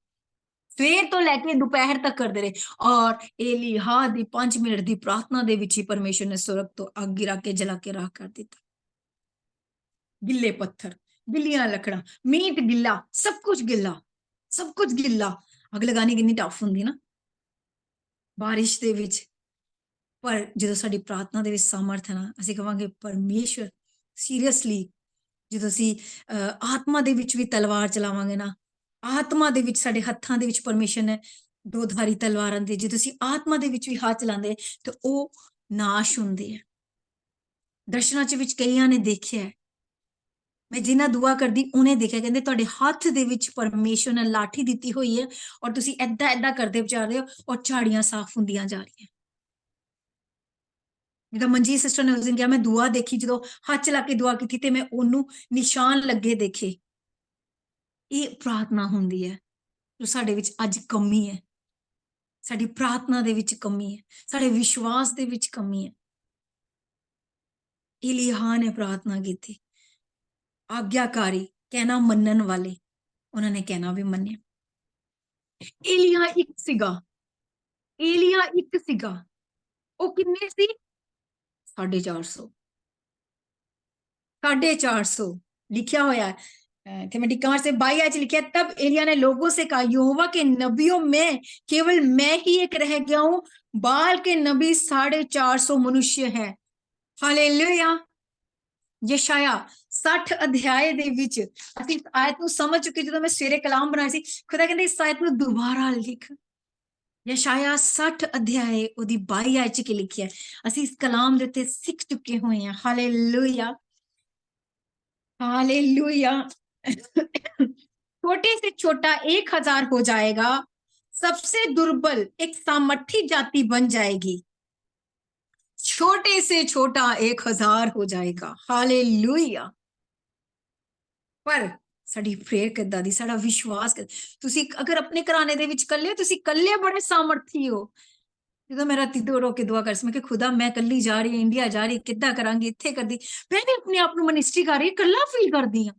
ਸਵੇਰ ਤੋਂ ਲੈ ਕੇ ਦੁਪਹਿਰ ਤੱਕ ਕਰਦੇ ਰਹੇ। ਔਰ ਏਲੀਹਾ ਦੀ 5 ਮਿੰਟ ਦੀ ਪ੍ਰਾਰਥਨਾ ਦੇ ਵਿੱਚ ਹੀ ਪਰਮੇਸ਼ਰ ਨੇ ਸੁਰਗ ਤੋਂ ਅੱਗ ਗਿਰਾ ਕੇ ਜਲਾ ਕੇ ਰਾਖ ਕਰ ਦਿੱਤਾ। ਗਿੱਲੇ ਪੱਥਰ, ਗਿੱਲੀਆਂ ਲੱਕੜਾਂ, ਮੀਟ ਗਿੱਲਾ, ਸਭ ਕੁਝ ਗਿੱਲਾ, ਸਭ ਕੁਝ ਗਿੱਲਾ। ਅੱਗ ਲਗਾਣੀ ਕਿੰਨੀ ਟਫ ਹੁੰਦੀ ਨਾ ਬਾਰਿਸ਼ ਦੇ ਵਿੱਚ। ਪਰ ਜਦੋਂ ਸਾਡੀ ਪ੍ਰਾਰਥਨਾ ਦੇ ਵਿੱਚ ਸਾਮਰਥ ਹੈ ਨਾ, ਅਸੀਂ ਕਹਾਂਗੇ ਪਰਮੇਸ਼ਵਰ ਸੀਰੀਅਸਲੀ। ਜਦੋਂ ਅਸੀਂ ਆਤਮਾ ਦੇ ਵਿੱਚ ਵੀ ਤਲਵਾਰ ਚਲਾਵਾਂਗੇ ਨਾ, ਆਤਮਾ ਦੇ ਵਿੱਚ ਸਾਡੇ ਹੱਥਾਂ ਦੇ ਵਿੱਚ ਪਰਮੇਸ਼ਰ ਨੇ 2 ਧਾਰੀ ਤਲਵਾਰਾਂ ਦੇ, ਜਦੋਂ ਅਸੀਂ ਆਤਮਾ ਦੇ ਵਿੱਚ ਵੀ ਹੱਥ ਚਲਾਉਂਦੇ ਤੇ ਉਹ ਨਾਸ਼ ਹੁੰਦੇ ਆ। ਦਰਸ਼ਨਾਂ ਚ ਵਿੱਚ ਕਈਆਂ ਨੇ ਦੇਖਿਆ, ਮੈਂ ਜਿੰਨਾ ਦੁਆ ਕਰਦੀ ਉਹਨੇ ਦੇਖਿਆ, ਕਹਿੰਦੇ ਤੁਹਾਡੇ ਹੱਥ ਦੇ ਵਿੱਚ ਪਰਮੇਸ਼ਰ ਨੇ ਲਾਠੀ ਦਿੱਤੀ ਹੋਈ ਹੈ ਔਰ ਤੁਸੀਂ ਏਦਾਂ ਏਦਾਂ ਕਰਦੇ ਵਿਚਾਰ ਰਹੇ ਹੋ ਔਰ ਝਾੜੀਆਂ ਸਾਫ਼ ਹੁੰਦੀਆਂ ਜਾ ਰਹੀਆਂ। ਜਿੱਦਾਂ ਮਨਜੀਤ ਸਿਸਟਰ ਨੇ ਉਸ ਦਿਨ ਕਿਹਾ, ਮੈਂ ਦੁਆ ਦੇਖੀ, ਜਦੋਂ ਹੱਥ ਚਲਾ ਕੇ ਦੁਆ ਕੀਤੀ ਤੇ ਮੈਂ ਉਹਨੂੰ ਨਿਸ਼ਾਨ ਲੱਗੇ ਦੇਖੇ। ਇਹ ਪ੍ਰਾਰਥਨਾ ਹੁੰਦੀ ਹੈ ਜੋ ਸਾਡੇ ਵਿੱਚ ਅੱਜ ਕਮੀ ਹੈ। ਸਾਡੀ ਪ੍ਰਾਰਥਨਾ ਦੇ ਵਿੱਚ ਕਮੀ ਹੈ, ਸਾਡੇ ਵਿਸ਼ਵਾਸ ਦੇ ਵਿੱਚ ਕਮੀ ਹੈ। ਏਲੀਹਾ ਨੇ ਪ੍ਰਾਰਥਨਾ ਕੀਤੀ, ਆਗਿਆਕਾਰੀ, ਕਹਿਣਾ ਮੰਨਣ ਵਾਲੇ, ਉਹਨਾਂ ਨੇ ਕਹਿਣਾ ਵੀ ਮੰਨਿਆ। ਏਲੀਹਾ ਇੱਕ ਸੀਗਾ, ਏਲੀਹਾ ਇੱਕ ਸੀਗਾ। ਉਹ ਕਿੰਨੇ ਸੀ? 450 450 लिखा हुआ है थे से 22 लिखा। तब एलिया ने लोगों से कहा, यहोवा के नबियों में केवल मैं ही एक रह गया हूं, बाल के नबी 450 मनुष्य है। हालेलुया। यशाया 60 अध्याय ਦੇ ਵਿੱਚ ਅਸੀਂ ਇਸ ਆਇਤ ਨੂੰ ਸਮਝ ਚੁੱਕੇ। ਜਦੋਂ ਮੈਂ ਸਵੇਰੇ ਕਲਾਮ ਬਣਾਇਆ ਸੀ, ਖੁਦਾ ਕਹਿੰਦੇ ਇਸ ਆਇਤ ਨੂੰ ਦੁਬਾਰਾ ਲਿਖ। ਯਸ਼ਾਇਆ 60 ਅਧਿਆਏ ਉਹਦੀ 22 ਆਇਤ ਚ ਕੀ ਲਿਖਿਆ, ਅਸੀਂ ਇਸ ਕਲਾਮ ਦੇ ਉੱਤੇ ਸਿੱਖ ਚੁੱਕੇ ਹੋਏ ਹਾਂ। Hallelujah, hallelujah. छोटे से छोटा 1000 हो जाएगा, सबसे दुर्बल एक सामर्थी जाति बन जाएगी। छोटे से छोटा 1000 हो जाएगा। हालेलुया। पर ਸਾਡੀ ਪ੍ਰੇਅਰ ਕਿੱਦਾਂ ਦੀ, ਸਾਡਾ ਵਿਸ਼ਵਾਸ। ਤੁਸੀਂ ਅਗਰ ਆਪਣੇ ਘਰਾਣੇ ਦੇ ਵਿੱਚ ਇਕੱਲੇ, ਤੁਸੀਂ ਇਕੱਲੇ ਬੜੇ ਸਾਮਰਥੀ ਹੋ। ਜਦੋਂ ਮੈਂ ਰਾਤੀ ਰੋ ਕੇ ਦੁਆ ਕਰਦੀ, ਮੈਂ ਕਿ ਖੁਦਾ ਮੈਂ ਇਕੱਲੀ ਜਾ ਰਹੀ ਹਾਂ, ਇੰਡੀਆ ਜਾ ਰਹੀ, ਕਿੱਦਾਂ ਕਰਾਂਗੀ, ਇੱਥੇ ਕਰਦੀ। ਮੈਂ ਵੀ ਆਪਣੇ ਆਪ ਨੂੰ ਮਿਨਿਸਟਰੀ ਕਰ ਰਹੀ, ਇਕੱਲਾ ਫੀਲ ਕਰਦੀ ਹਾਂ।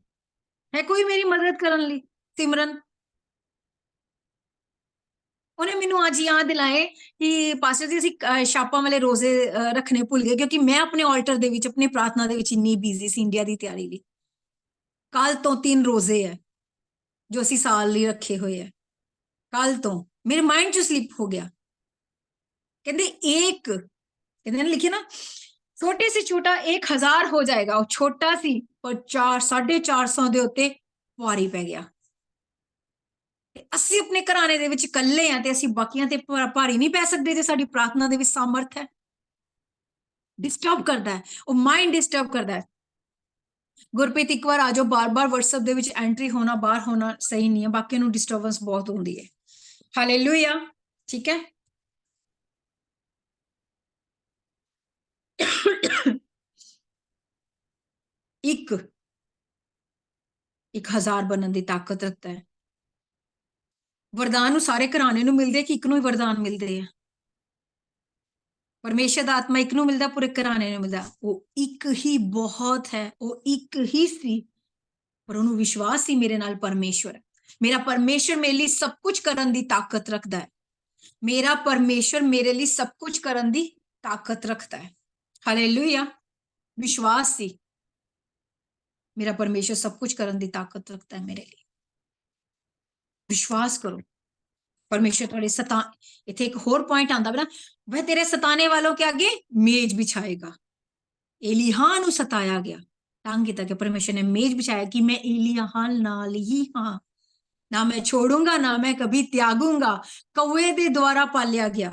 ਹੈ ਕੋਈ ਮੇਰੀ ਮਦਦ ਕਰਨ ਲਈ? ਸਿਮਰਨ ਉਹਨੇ ਮੈਨੂੰ ਅੱਜ ਯਾਦ ਦਿਲਾਏ ਕਿ ਪਾਸਟਰ ਜੀ ਅਸੀਂ ਛਾਪਾਂ ਵਾਲੇ ਰੋਜ਼ੇ ਰੱਖਣੇ ਭੁੱਲ ਗਏ, ਕਿਉਂਕਿ ਮੈਂ ਆਪਣੇ ਆਲਟਰ ਦੇ ਵਿੱਚ, ਆਪਣੀ ਪ੍ਰਾਰਥਨਾ ਦੇ ਵਿੱਚ ਇੰਨੀ ਬਿਜ਼ੀ ਸੀ ਇੰਡੀਆ ਦੀ ਤਿਆਰੀ ਲਈ। ਕੱਲ ਤੋਂ 3 ਰੋਜ਼ੇ ਹੈ ਜੋ ਅਸੀਂ ਸਾਲ ਲਈ ਰੱਖੇ ਹੋਏ ਹੈ। ਕੱਲ ਤੋਂ ਮੇਰੇ ਮਾਈਂਡ ਚ ਸਲਿਪ ਹੋ ਗਿਆ। ਕਹਿੰਦੇ ਇੱਕ, ਕਹਿੰਦੇ ਨੇ ਲਿਖਿਆ ਨਾ छोटे से छोटा 1000 हो जाएगा, ਉਹ ਛੋਟਾ ਸੀ ਪਰ 450 ਦੇ ਉੱਤੇ ਭਾਰੀ ਪੈ ਗਿਆ। ਤੇ ਅਸੀਂ ਆਪਣੇ ਘਰਾਣੇ ਦੇ ਵਿੱਚ ਇਕੱਲੇ ਆ ਤੇ ਅਸੀਂ ਬਾਕੀਆਂ ਤੇ ਭਾਰੀ ਨਹੀਂ ਪੈ ਸਕਦੇ ਜੇ ਸਾਡੀ ਪ੍ਰਾਰਥਨਾ ਦੇ ਵਿੱਚ ਸਾਮਰਥ ਹੈ। ਡਿਸਟਰਬ ਕਰਦਾ ਹੈ, ਉਹ ਮਾਈਂਡ ਡਿਸਟਰਬ ਕਰਦਾ ਹੈ। ਗੁਰਪ੍ਰੀਤ ਇੱਕ ਵਾਰ ਆ ਜਾਓ, ਬਾਰ-ਬਾਰ WhatsApp ਦੇ ਵਿੱਚ ਐਂਟਰੀ ਹੋਣਾ ਬਾਹਰ ਹੋਣਾ ਸਹੀ ਨਹੀਂ ਹੈ, ਬਾਕੀਆਂ ਨੂੰ ਡਿਸਟਰਬੈਂਸ ਬਹੁਤ ਹੁੰਦੀ ਹੈ। ਹਾਲੇਲੂਇਆ, ਠੀਕ ਹੈ। ਇੱਕ 1000 ਬਣਨ ਦੀ ਤਾਕਤ ਰੱਖਦਾ ਹੈ। ਵਰਦਾਨ ਨੂੰ ਸਾਰੇ ਘਰਾਣੇ ਨੂੰ ਮਿਲਦੇ ਕਿ ਇੱਕ ਨੂੰ ਹੀ ਵਰਦਾਨ ਮਿਲਦੇ ਆ? ਪਰਮੇਸ਼ਰ ਦਾ ਆਤਮਾ ਇੱਕ ਨੂੰ ਮਿਲਦਾ, ਪੂਰੇ ਘਰਾਣੇ ਨੂੰ ਮਿਲਦਾ। ਉਹ ਇੱਕ ਹੀ ਬਹੁਤ ਹੈ, ਉਹ ਇੱਕ ਹੀ ਸੀ, ਪਰ ਉਹਨੂੰ ਵਿਸ਼ਵਾਸ ਸੀ ਮੇਰੇ ਨਾਲ ਪਰਮੇਸ਼ਰ ਹੈ। ਮੇਰਾ ਪਰਮੇਸ਼ਰ ਮੇਰੇ ਲਈ ਸਭ ਕੁਝ ਕਰਨ ਦੀ ਤਾਕਤ ਰੱਖਦਾ ਹੈ। ਮੇਰਾ ਪਰਮੇਸ਼ਰ ਮੇਰੇ ਲਈ ਸਭ ਕੁਝ ਕਰਨ ਦੀ ਤਾਕਤ ਰੱਖਦਾ ਹੈ। ਹਾਲੇਲੂਇਆ, ਵਿਸ਼ਵਾਸ ਸੀ ਮੇਰਾ ਪਰਮੇਸ਼ਰ ਸਭ ਕੁਝ ਕਰਨ ਦੀ ਤਾਕਤ ਰੱਖਦਾ ਹੈ ਮੇਰੇ ਲਈ। ਵਿਸ਼ਵਾਸ ਕਰੋ, परमेश्वर थोड़े सता इथे एक होर पॉइंट आंदा बना, वह तेरे सताने वालों के आगे मेज बिछाएगा। एलिय्याह नु सताया गया, तंग किया कि परमेश्वर ने मेज बिछाया कि मैं एलिय्याह नाल ही हां, ना मैं छोड़ूंगा ना मैं कभी त्यागूंगा। कौए दे द्वारा पालिया गया,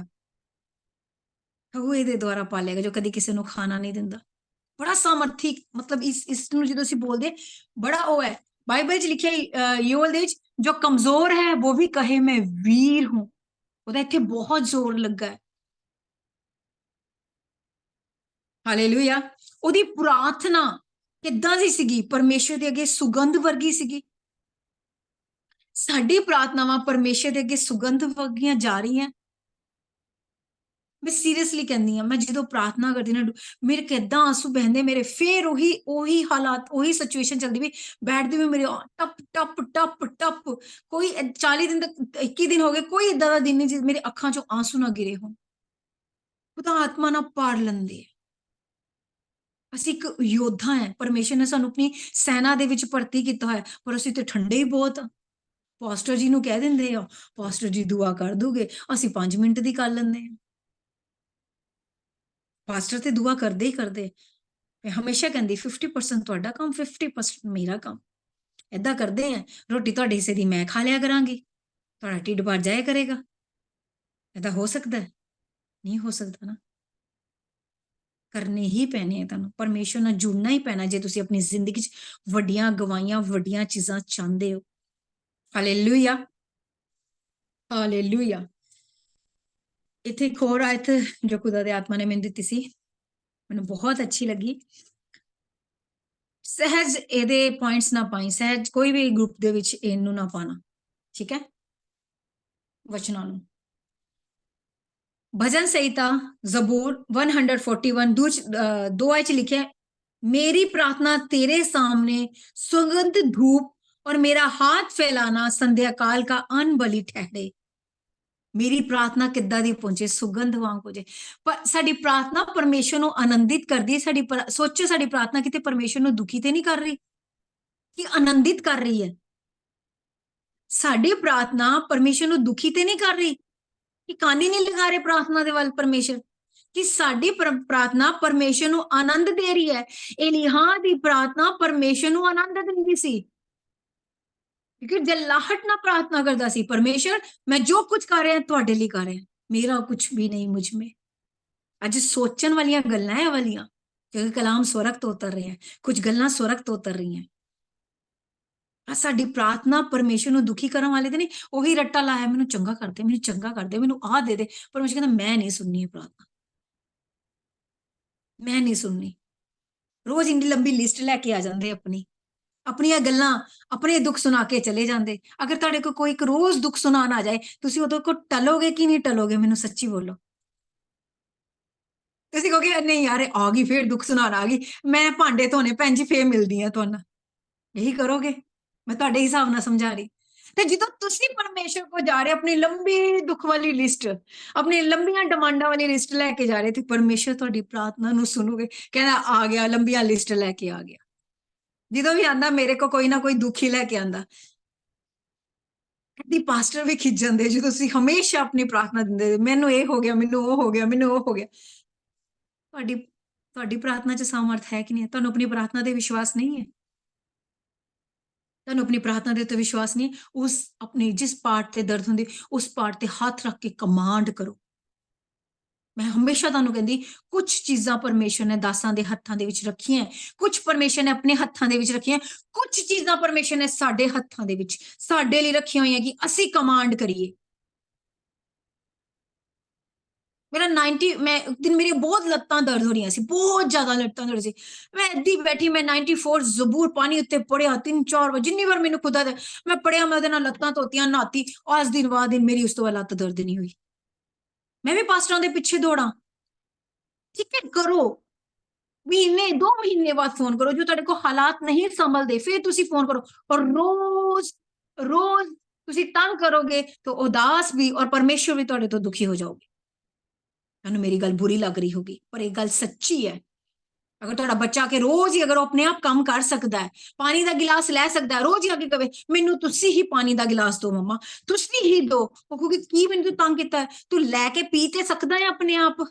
कौए दे द्वारा पालिया गया जो कदी किसी नु खाना नहीं दिंदा। बड़ा सामर्थी, मतलब इस नु जदों ਅਸੀਂ ਬੋਲਦੇ बड़ा ਉਹ है। बाइबल च लिखिया योएल ਦੇ ਵਿੱਚ जो कमजोर है वो भी कहे मैं वीर हूं। ਉਹਦਾ ਇੱਥੇ ਬਹੁਤ ਜ਼ੋਰ ਲੱਗਾ ਹੈ। ਹਾਲੇਲੂਇਆ। ਉਹਦੀ ਪ੍ਰਾਰਥਨਾ ਕਿੱਦਾਂ ਦੀ ਸੀਗੀ? ਪਰਮੇਸ਼ਰ ਦੇ ਅੱਗੇ ਸੁਗੰਧ ਵਰਗੀ ਸੀਗੀ। ਸਾਡੀ ਪ੍ਰਾਰਥਨਾਵਾਂ ਪਰਮੇਸ਼ਰ ਦੇ ਅੱਗੇ ਸੁਗੰਧ ਵਰਗੀਆਂ ਜਾ ਰਹੀਆਂ। मैं सीरियसली कहनी हाँ, मैं जो प्रार्थना करती ना मेरे किदा आंसू बहते मेरे, फिर उही हालात उही सिचुएशन चलती भी, बैठती भी मेरे टप टप टप टप। कोई 40 दिन तक 21 दिन हो गए कोई इदा का दिन नहीं मेरे अखां चो आंसू ना गिरे हो। खुदा आत्मा ना पार लेंदे। ਅਸੀਂ ਇੱਕ ਯੋਧਾ ਹੈ, ਪਰਮੇਸ਼ਰ ਨੇ ਸਾਨੂੰ ਆਪਣੀ ਸੈਨਾ ਦੇ ਵਿੱਚ ਭਰਤੀ ਕੀਤਾ ਹੋਇਆ, ਪਰ ਅਸੀਂ ਤੇ ਠੰਡੇ ਹੀ ਬਹੁਤ ਆ। ਪਾਸਟਰ ਜੀ ਨੂੰ ਕਹਿ ਦਿੰਦੇ ਆ, ਪਾਸਟਰ ਜੀ ਦੁਆ ਕਰ ਦੋਗੇ, ਅਸੀਂ 5 ਮਿੰਟ ਦੀ ਕਰ ਲੈਂਦੇ ਆ। पास्टर ते दुआ करते ही करते। मैं हमेशा कहती 50% तुहाडा काम 50% मेरा काम। ऐदा करते हैं, रोटी तुहाडे हिस्से दी मैं खा लिया करांगी, तुहाडा ढिड भर जाया करेगा। ऐदा हो सकता है? नहीं हो सकता ना। करने ही पैने हैं तुहानूं, परमेश्वर नाल जुड़ना ही पैना जे तुसीं अपनी जिंदगी च वड्डियां गवाइयां वड्डियां चीज़ां चाहते हो। Hallelujah, hallelujah. इत्थे एक होर आयत जो खुदा दे आत्मा ने मैनूं दित्ती सी, मैनूं बहुत अच्छी लगी। सहज एदे पॉइंट्स ना पाई, सहज कोई भी ग्रुप दे विच इनू ना पाना, ठीक है। वचनां नूं भजन संहिता जबूर 141 दो च लिखे, मेरी प्रार्थना तेरे सामने सुगंध धूप और मेरा हाथ फैलाना संध्या काल का अन्न बलि ठहरे। मेरी प्रार्थना किद्दां दी पहुंचे? सुगंध वांग पहुंचे। पर साडी प्रार्थना परमेश्वर नूं आनंदित करदी है। साडी सोचो साडी प्रार्थना किते परमेश्वर नूं दुखी ते नहीं कर रही, कि आनंदित कर रही है। साडी प्रार्थना परमेश्वर नूं दुखी ते नहीं कर रही, कि कानी नहीं लगा रहे प्रार्थना दे वल परमेश्वर, कि साडी प्रार्थना परमेश्वर नूं आनंद दे रही है। एलिय्याह दी प्रार्थना परमेश्वर नूं आनंद दिंदी सी, क्योंकि जलाहट ना प्रार्थना करता सी, परमेश्वर मैं जो कुछ कर रहा तुहाडे लई कर रहा, मेरा कुछ भी नहीं मुझ में। अज सोचण वालियां गल्लां है वालियां, क्योंकि कलाम स्वर्ग तो उतर रहे हैं, कुछ गल्लां स्वर्ग तो उतर रही हैं। साडी प्रार्थना परमेश्वर नूं दुखी करन वाले ते नहीं, ओही रट्टा लाया मैनूं चंगा कर दे, मैनूं चंगा कर दे, मैनूं आ दे दे। परमेश्वर कहंदा मैं नहीं सुननी है प्रार्थना, मैं नहीं सुननी। रोज इन्नी लंबी लिस्ट लैके आ जांदे अपनी अपनियां गल्लां अपने दुख सुना के चले जाते। अगर तुहाडे को कोई एक रोज दुख सुनान आ जाए, तुसीं उहदे को टलोगे कि नहीं टलोगे? मैनूं सच्ची बोलो। तुसीं कहोगे नहीं यार आ गई फिर दुख सुनान आ गई, मैं भांडे धोने भैन जी फिर मिलदी हां तुहानूं, यही करोगे? मैं तुहाडे हिसाब नाल समझा रही। ते जदों तुसीं परमेश्वर को जा रहे अपनी लंबी दुख वाली लिस्ट, अपनी लंबियां डिमांडां वाली लिस्ट लैके जा रहे, ते परमेश्वर तुहाडी प्रार्थना नूं सुनोगे, कहंदा आ गया लंबियां लिस्ट लैके आ गया। जो भी आंदा मेरे को कोई ना कोई दुख ही लैके आंदा। कदी पास्टर भी खिज जाते जो तुसीं हमेशा अपनी प्रार्थना दिंदे, मैनूं ये हो गया, मैनूं वो हो गया, मैनूं वो हो गया। तुहाडी ਤੁਹਾਡੀ ਪ੍ਰਾਰਥਨਾ 'ਚ ਸਾਮਰਥ ਹੈ ਕਿ ਨਹੀਂ ਹੈ? ਤੁਹਾਨੂੰ ਆਪਣੀ ਪ੍ਰਾਰਥਨਾ ਤੇ ਵਿਸ਼ਵਾਸ ਨਹੀਂ ਹੈ? ਤੁਹਾਨੂੰ ਆਪਣੀ ਪ੍ਰਾਰਥਨਾ ਦੇ ਉੱਤੇ ਵਿਸ਼ਵਾਸ ਨਹੀਂ ਹੈ? ਉਸ ਆਪਣੇ ਜਿਸ ਪਾਰਟ ਤੇ ਦਰਦ ਹੁੰਦੀ ਉਸ ਪਾਰਟ ਤੇ ਹੱਥ ਰੱਖ ਕੇ ਕਮਾਂਡ ਕਰੋ। ਮੈਂ ਹਮੇਸ਼ਾ ਤੁਹਾਨੂੰ ਕਹਿੰਦੀ, ਕੁਝ ਚੀਜ਼ਾਂ ਪਰਮੇਸ਼ਰ ਨੇ ਦਾਸਾਂ ਦੇ ਹੱਥਾਂ ਦੇ ਵਿੱਚ ਰੱਖੀਆਂ, ਕੁਝ ਪਰਮੇਸ਼ਰ ਨੇ ਆਪਣੇ ਹੱਥਾਂ ਦੇ ਵਿੱਚ ਰੱਖੀਆਂ, ਕੁਝ ਚੀਜ਼ਾਂ ਪਰਮੇਸ਼ਰ ਨੇ ਸਾਡੇ ਹੱਥਾਂ ਦੇ ਵਿੱਚ ਸਾਡੇ ਲਈ ਰੱਖੀਆਂ ਹੋਈਆਂ ਕਿ ਅਸੀਂ ਕਮਾਂਡ ਕਰੀਏ। ਮੇਰਾ 90 ਮੈਂ ਇੱਕ ਦਿਨ ਮੇਰੀ ਬਹੁਤ ਲੱਤਾਂ ਦਰਦ ਹੋ ਰਹੀਆਂ ਸੀ, ਬਹੁਤ ਜ਼ਿਆਦਾ ਲੱਤਾਂ ਦਰਦ ਸੀ। ਮੈਂ ਏਦੀ ਬੈਠੀ, ਮੈਂ 94 ਜ਼ਬੂਰ ਪਾਣੀ ਉੱਤੇ ਪੜਿਆ 3-4 ਵਾਰ, ਜਿੰਨੀ ਵਾਰ ਮੈਨੂੰ ਖੁਦਾ ਦੇ ਮੈਂ ਪੜਿਆ, ਮੈਂ ਉਹਦੇ ਨਾਲ ਲੱਤਾਂ ਧੋਤੀਆਂ, ਨਹਾਤੀ, ਅੱਜ ਦਿਨ ਬਾਅਦ ਦਿਨ ਮੇਰੀ ਉਸ ਤੋਂ ਬਾਅਦ ਲੱਤ ਦਰਦ ਨਹੀਂ ਹੋਈ। ਮੈਂ ਵੀ ਪਾਸਟਰਾਂ ਦੇ ਪਿੱਛੇ ਦੌੜਾਂ? ਠੀਕ ਹੈ, ਕਰੋ। ਮਹੀਨੇ 2 ਮਹੀਨੇ ਬਾਅਦ ਫੋਨ ਕਰੋ, ਜੋ ਤੁਹਾਡੇ ਕੋਲ ਹਾਲਾਤ ਨਹੀਂ ਸੰਭਲਦੇ ਫਿਰ ਤੁਸੀਂ ਫੋਨ ਕਰੋ। ਔਰ ਰੋਜ਼ ਰੋਜ਼ ਤੁਸੀਂ ਤੰਗ ਕਰੋਗੇ ਤਾਂ ਉਦਾਸ ਵੀ ਔਰ ਪਰਮੇਸ਼ਰ ਵੀ ਤੁਹਾਡੇ ਤੋਂ ਦੁਖੀ ਹੋ ਜਾਓਗੇ। ਤੁਹਾਨੂੰ ਮੇਰੀ ਗੱਲ ਬੁਰੀ ਲੱਗ ਰਹੀ ਹੋਗੀ, ਪਰ ਇਹ ਗੱਲ ਸੱਚੀ ਹੈ। ਅਗਰ ਤੁਹਾਡਾ ਬੱਚਾ ਕੇ ਰੋਜ਼ ਹੀ ਅਗਰ ਉਹ ਆਪਣੇ ਆਪ ਕੰਮ ਕਰ ਸਕਦਾ ਹੈ, ਪਾਣੀ ਦਾ ਗਿਲਾਸ ਲੈ ਸਕਦਾ ਹੈ, ਰੋਜ਼ ਹੀ ਆ ਕੇ ਕਵੇ ਮੈਨੂੰ ਤੁਸੀਂ ਹੀ ਪਾਣੀ ਦਾ ਗਿਲਾਸ ਦਿਓ ਮੰਮਾ, ਤੁਸੀਂ ਹੀ ਦਿਓ, ਉਹ ਕਹੂਗੀ ਕੀ ਮੈਨੂੰ ਤੂੰ ਤੰਗ ਕੀਤਾ ਹੈ? ਤੂੰ ਲੈ ਕੇ ਪੀ ਤੇ ਸਕਦਾ ਹੈ ਆਪਣੇ ਆਪ।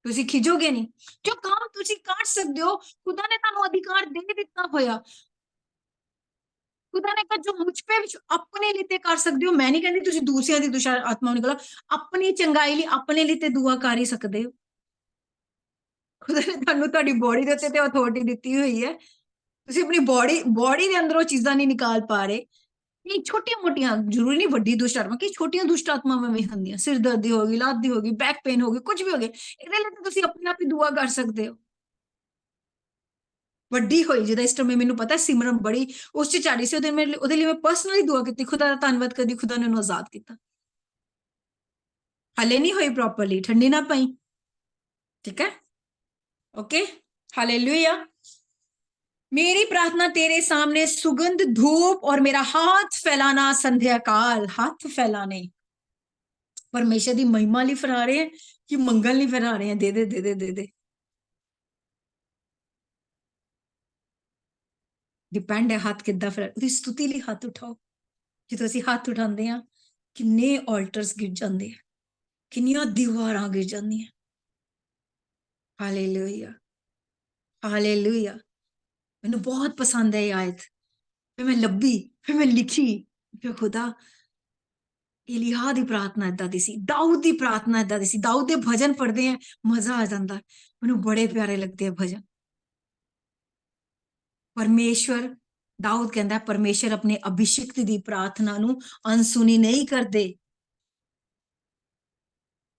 ਤੁਸੀਂ ਖਿਜੋਗੇ ਨਹੀਂ। ਜੋ ਕੰਮ ਤੁਸੀਂ ਕਰ ਸਕਦੇ ਹੋ, ਖੁਦਾ ਨੇ ਤੁਹਾਨੂੰ ਅਧਿਕਾਰ ਦੇ ਦਿੱਤਾ ਹੋਇਆ। ਖੁਦਾ ਨੇ ਕਹਾ ਜੋ ਮੁਝ पे ਆਪਣੇ ਲਈ ਤੇ ਕਰ ਸਕਦੇ ਹੋ। ਮੈਂ ਨਹੀਂ ਕਹਿੰਦੀ ਤੁਸੀਂ ਦੂਸਰਿਆਂ ਦੀ ਦੁਸ਼ਾ ਆਤਮਾ ਨੂੰ ਨਿਕਲੋ, ਆਪਣੀ ਚੰਗਾਈ ਲਈ ਆਪਣੇ ਲਈ ਤੇ ਦੁਆ ਕਰ ਹੀ ਸਕਦੇ ਹੋ। ਖੁਦਾ ਨੇ ਤੁਹਾਨੂੰ ਤੁਹਾਡੀ ਬੋਡੀ ਦੇ ਉੱਤੇ ਤੇ ਅਥਾਰਟੀ ਦਿੱਤੀ ਹੋਈ ਹੈ। ਤੁਸੀਂ ਆਪਣੀ ਬੋਡੀ ਦੇ ਅੰਦਰੋਂ ਚੀਜ਼ਾਂ ਨਹੀਂ ਨਿਕਾਲ ਪਾ ਰਹੇ। ਇਹ ਛੋਟੀਆਂ ਮੋਟੀਆਂ, ਜ਼ਰੂਰੀ ਨਹੀਂ ਵੱਡੀ ਦੁਸ਼ਟ ਆਤਮਾ, ਕਿ ਛੋਟੀਆਂ ਦੁਸ਼ਟ ਆਤਮਾਵਾਂ ਵੀ ਹੁੰਦੀਆਂ, ਸਿਰ ਦਰਦੀ ਹੋ ਗਈ, ਲੱਤ ਦੀ ਹੋ ਗਈ, ਬੈਕ ਪੇਨ ਹੋ ਗਈ, ਕੁਝ ਵੀ ਹੋ ਗਿਆ, ਇਹਦੇ ਲਈ ਤਾਂ ਤੁਸੀਂ ਆਪਣੇ ਆਪ ਹੀ ਦੁਆ ਕਰ ਸਕਦੇ ਹੋ। ਵੱਡੀ ਹੋਈ ਜਿਹਦਾ ਇਸ ਟਾਈਮ ਮੈਨੂੰ ਪਤਾ ਸਿਮਰਨ ਬੜੀ ਉਸ ਚ ਚਾੜੀ ਸੀ, ਉਹਦੇ ਲਈ ਮੈਂ ਪਰਸਨਲੀ ਦੁਆ ਕੀਤੀ, ਖੁਦਾ ਦਾ ਧੰਨਵਾਦ ਕਰਦੀ, ਖੁਦਾ ਨੇ ਉਹਨੂੰ ਆਜ਼ਾਦ ਕੀਤਾ। ਹਲੇ ਨਹੀਂ ਹੋਈ ਪ੍ਰੋਪਰਲੀ, ਠੰਡੀ ਨਾ ਪਈ, ठीक है, ओके, हालेलुया। मेरी प्रार्थना तेरे सामने सुगंध धूप और मेरा हाथ फैलाना संध्या काल, हाथ फैलाने परमेश्वर की महिमा ਲਈ फैला रहे हैं कि मंगल नहीं फैला रहे हैं, दे दे दे दे दे दे। डिपेंड है हथ किद्दां फैला, ਉਹਦੀ ਸਤੁਤੀ ਲਈ ਹੱਥ ਉਠਾਓ। ਜਦੋਂ ਅਸੀਂ ਹੱਥ ਉਠਾਉਂਦੇ ਆ, ਕਿੰਨੇ ਆਲਟਰਸ ਗਿਰ ਜਾਂਦੇ ਆ, ਕਿੰਨੀਆਂ ਦੀਵਾਰਾਂ ਗਿਰ ਜਾਂਦੀਆਂ। Hallelujah, hallelujah. ਮੈਨੂੰ ਬਹੁਤ ਪਸੰਦ ਹੈ ਇਹ ਆਇਤ। ਫਿਰ ਮੈਂ ਲੱਭੀ, ਫਿਰ ਮੈਂ ਲਿਖੀ, ਫਿਰ ਖੁਦਾ ਏਲੀਹਾ ਦੀ ਪ੍ਰਾਰਥਨਾ ਏਦਾਂ ਦੀ ਸੀ, ਦਾਊਦ ਦੀ ਪ੍ਰਾਰਥਨਾ ਏਦਾਂ ਦੀ ਸੀ। ਦਾਊਦ ਦੇ ਭਜਨ ਪੜ੍ਹਦੇ ਆ, ਮਜ਼ਾ ਆ ਜਾਂਦਾ, ਮੈਨੂੰ ਬੜੇ ਪਿਆਰੇ ਲੱਗਦੇ ਆ ਭਜਨ। ਪਰਮੇਸ਼ਵਰ, ਦਾਊਦ ਕਹਿੰਦਾ ਪਰਮੇਸ਼ਰ ਆਪਣੇ ਅਭਿਸ਼ਿਕਤ ਦੀ ਪ੍ਰਾਰਥਨਾ ਨੂੰ ਅਣਸੁਣੀ ਨਹੀਂ ਕਰਦੇ।